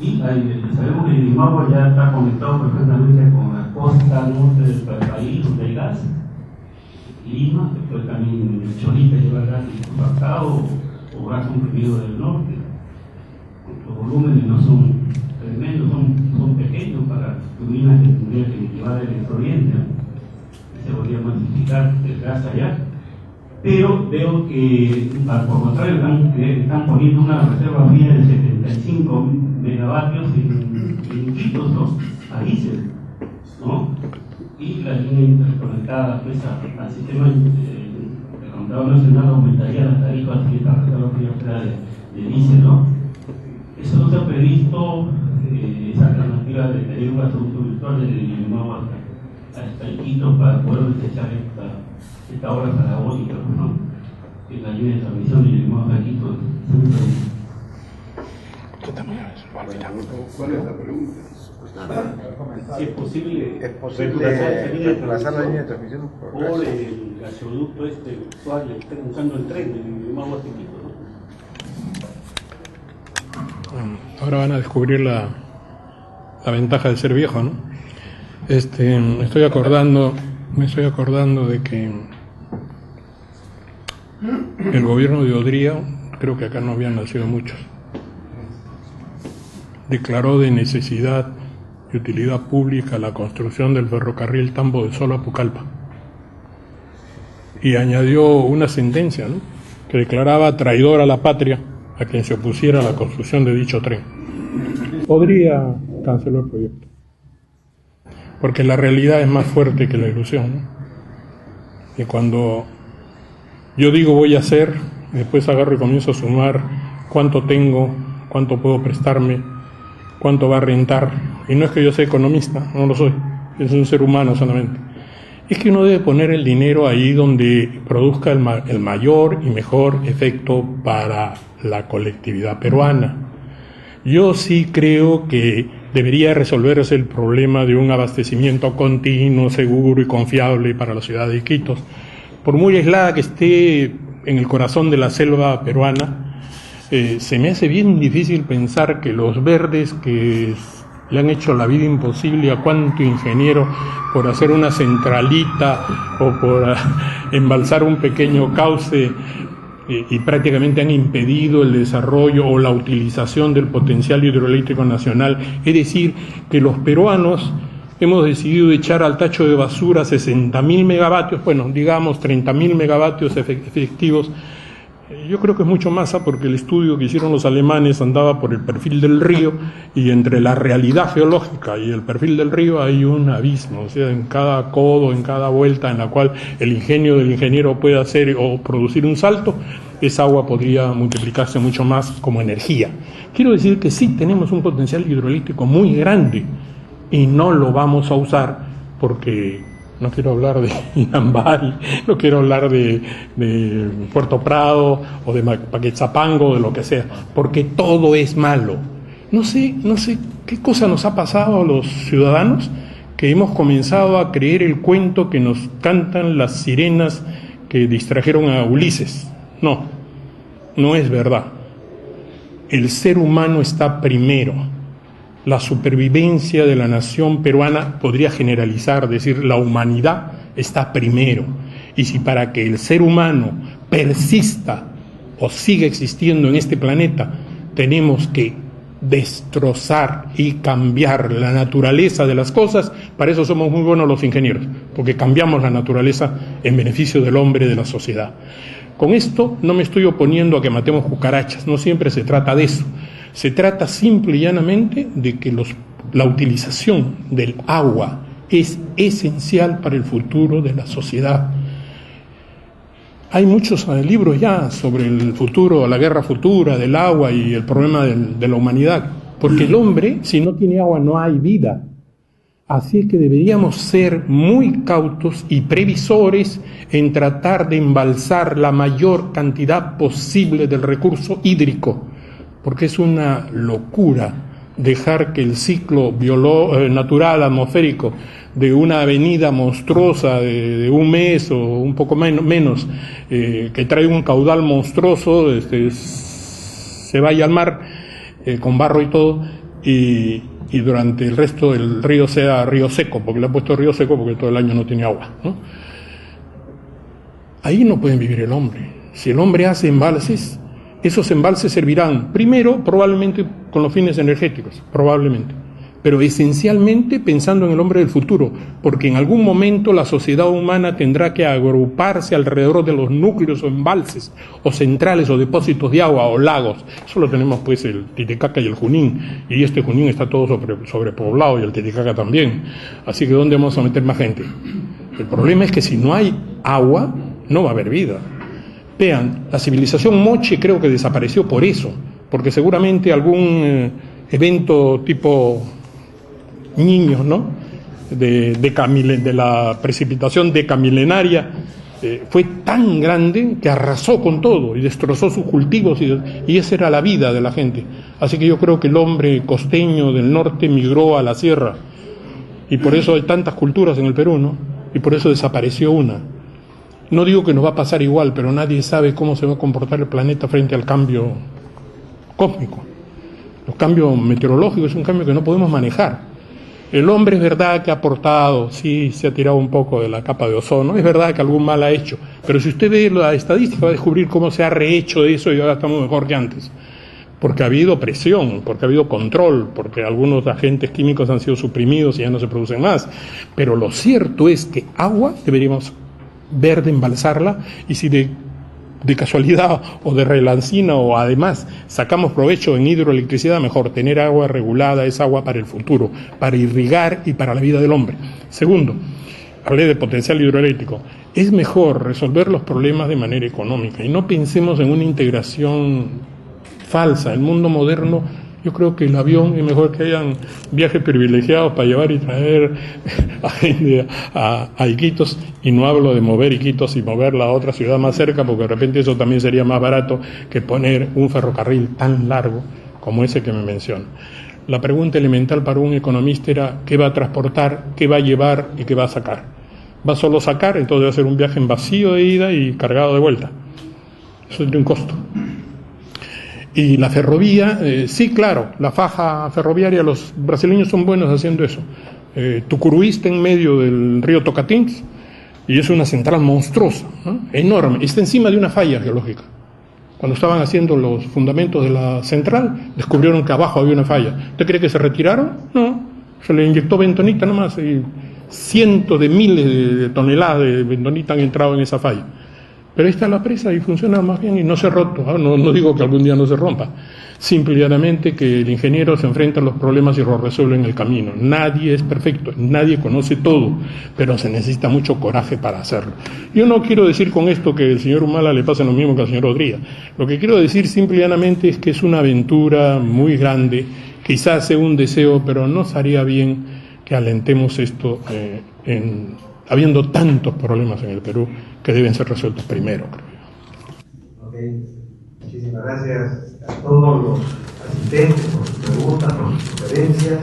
Y sabemos que Limao ya está conectado perfectamente con la costa norte del país, donde hay gas. Lima, después también Cholita lleva gas compactado o gas comprimido del norte. Los volúmenes no son tremendos, son pequeños para turbinas que tendría que llevar el oriente, ¿no? Se podría masificar el gas allá. Pero veo que, por contrario, están poniendo una reserva fría de 75 megavatios en Iquitos, ¿no? A diésel, ¿no? Y la línea interconectada pues, al sistema de contador nacional aumentaría las tarifas y esta reserva fría de diésel, ¿no? Eso no se ha previsto, esa alternativa de tener un gasoducto virtual desde Limao hasta Iquitos para poder desechar esta obra parabólica, ¿no? En la línea de transmisión de Limao hasta Iquitos. ¿Cuál es la pregunta? Si es posible reemplazar la línea de transmisión por el gasoducto virtual, usando el tren de Limao hasta Iquitos, ¿no? Ahora van a descubrir la ventaja de ser viejo, ¿no? Me estoy acordando de que el gobierno de Odría, creo que acá no habían nacido muchos, declaró de necesidad y utilidad pública la construcción del ferrocarril Tambo de Solo a Pucallpa y añadió una sentencia, ¿no?, que declaraba traidor a la patria a quien se opusiera a la construcción de dicho tren. Odría canceló el proyecto porque la realidad es más fuerte que la ilusión, ¿no? Y cuando yo digo voy a hacer, después agarro y comienzo a sumar cuánto tengo, cuánto puedo prestarme, cuánto va a rentar. Y no es que yo sea economista, no lo soy, es un ser humano solamente. Es que uno debe poner el dinero ahí donde produzca el mayor y mejor efecto para la colectividad peruana. Yo sí creo que debería resolverse el problema de un abastecimiento continuo, seguro y confiable para la ciudad de Iquitos. Por muy aislada que esté en el corazón de la selva peruana, se me hace bien difícil pensar que los verdes que le han hecho la vida imposible a cuánto ingeniero por hacer una centralita o por embalsar un pequeño cauce y prácticamente han impedido el desarrollo o la utilización del potencial hidroeléctrico nacional. Es decir, que los peruanos hemos decidido echar al tacho de basura 60.000 megavatios, bueno, digamos 30.000 megavatios efectivos. Yo creo que es mucho más, porque el estudio que hicieron los alemanes andaba por el perfil del río, y entre la realidad geológica y el perfil del río hay un abismo. O sea, en cada codo, en cada vuelta en la cual el ingenio del ingeniero puede hacer o producir un salto, esa agua podría multiplicarse mucho más como energía. Quiero decir que sí tenemos un potencial hidroeléctrico muy grande y no lo vamos a usar porque... No quiero hablar de Inambari, no quiero hablar de Puerto Prado o de Paquetzapango, de lo que sea, porque todo es malo. No sé qué cosa nos ha pasado a los ciudadanos, que hemos comenzado a creer el cuento que nos cantan las sirenas que distrajeron a Ulises. No es verdad. El ser humano está primero. la supervivencia de la nación peruana, podría generalizar, decir, la humanidad está primero. Y si para que el ser humano persista o siga existiendo en este planeta, tenemos que destrozar y cambiar la naturaleza de las cosas, para eso somos muy buenos los ingenieros, porque cambiamos la naturaleza en beneficio del hombre y de la sociedad. Con esto no me estoy oponiendo a que matemos cucarachas, no siempre se trata de eso. Se trata simple y llanamente de que la utilización del agua es esencial para el futuro de la sociedad. Hay muchos libros ya sobre el futuro, la guerra futura del agua y el problema de la humanidad, porque el hombre, si no tiene agua, no hay vida. Así es que deberíamos ser muy cautos y previsores en tratar de embalsar la mayor cantidad posible del recurso hídrico, porque es una locura dejar que el ciclo natural atmosférico de una avenida monstruosa de un mes o un poco menos, que trae un caudal monstruoso, se vaya al mar con barro y todo, y durante el resto del río sea río seco, porque le han puesto río seco porque todo el año no tiene agua, ¿no? Ahí no puede vivir el hombre. Si el hombre hace embalses, esos embalses servirán primero probablemente con los fines energéticos, probablemente, pero esencialmente pensando en el hombre del futuro, porque en algún momento la sociedad humana tendrá que agruparse alrededor de los núcleos o embalses o centrales o depósitos de agua o lagos. Eso lo tenemos pues el Titicaca y el Junín, y este Junín está todo sobrepoblado y el Titicaca también, así que ¿dónde vamos a meter más gente? El problema es que si no hay agua no va a haber vida. Vean, la civilización moche creo que desapareció por eso, porque seguramente algún evento tipo niños, ¿no? de la precipitación decamilenaria fue tan grande que arrasó con todo y destrozó sus cultivos y esa era la vida de la gente. Así que yo creo que el hombre costeño del norte migró a la sierra y por eso hay tantas culturas en el Perú, ¿no? Y por eso desapareció una. No digo que nos va a pasar igual, pero nadie sabe cómo se va a comportar el planeta frente al cambio cósmico. Los cambios meteorológicos es un cambio que no podemos manejar. El hombre es verdad que ha aportado, sí, se ha tirado un poco de la capa de ozono, es verdad que algún mal ha hecho, pero si usted ve la estadística va a descubrir cómo se ha rehecho eso y ahora estamos mejor que antes. Porque ha habido presión, porque ha habido control, porque algunos agentes químicos han sido suprimidos y ya no se producen más. Pero lo cierto es que agua deberíamos ver de embalsarla, y si de casualidad o de relancina o además sacamos provecho en hidroelectricidad, mejor. Tener agua regulada es agua para el futuro, para irrigar y para la vida del hombre. Segundo, hablé de potencial hidroeléctrico. Es mejor resolver los problemas de manera económica y no pensemos en una integración falsa. El mundo moderno, yo creo que el avión es mejor que hayan viajes privilegiados para llevar y traer a gente a Iquitos, y no hablo de mover Iquitos y moverla a otra ciudad más cerca, porque de repente eso también sería más barato que poner un ferrocarril tan largo como ese que me menciona. La pregunta elemental para un economista era ¿qué va a transportar, qué va a llevar y qué va a sacar? ¿Va a solo sacar? Entonces va a ser un viaje en vacío de ida y cargado de vuelta. Eso tiene un costo. Y la ferrovía, sí, claro, la faja ferroviaria, los brasileños son buenos haciendo eso. Tucuruí está en medio del río Tocantins y es una central monstruosa, ¿no? Enorme, está encima de una falla geológica. Cuando estaban haciendo los fundamentos de la central, descubrieron que abajo había una falla. ¿Usted cree que se retiraron? No, se le inyectó bentonita nomás y cientos de miles de toneladas de bentonita han entrado en esa falla. Pero ahí está la presa y funciona más bien y no se ha roto. No digo que algún día no se rompa. Simple y llanamente que el ingeniero se enfrenta a los problemas y los resuelve en el camino. Nadie es perfecto, nadie conoce todo, pero se necesita mucho coraje para hacerlo. Yo no quiero decir con esto que al señor Humala le pase lo mismo que al señor Odría. Lo que quiero decir simple y llanamente es que es una aventura muy grande, quizás sea un deseo, pero no estaría bien que alentemos esto habiendo tantos problemas en el Perú que deben ser resueltos primero, creo yo. Okay. Muchísimas gracias a todos los asistentes por sus preguntas, por sus sugerencias,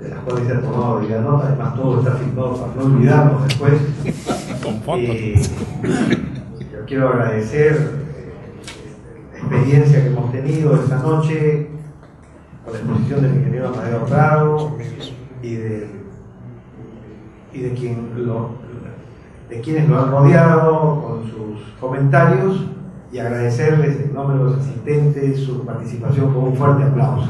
de las cuales se ha tomado ya nota. Además, todo está firmado para no olvidarnos después. Yo quiero agradecer la experiencia que hemos tenido esta noche, con la exposición del ingeniero Amadeo Prado y de quienes lo han rodeado con sus comentarios, y agradecerles en nombre de los asistentes su participación con un fuerte aplauso.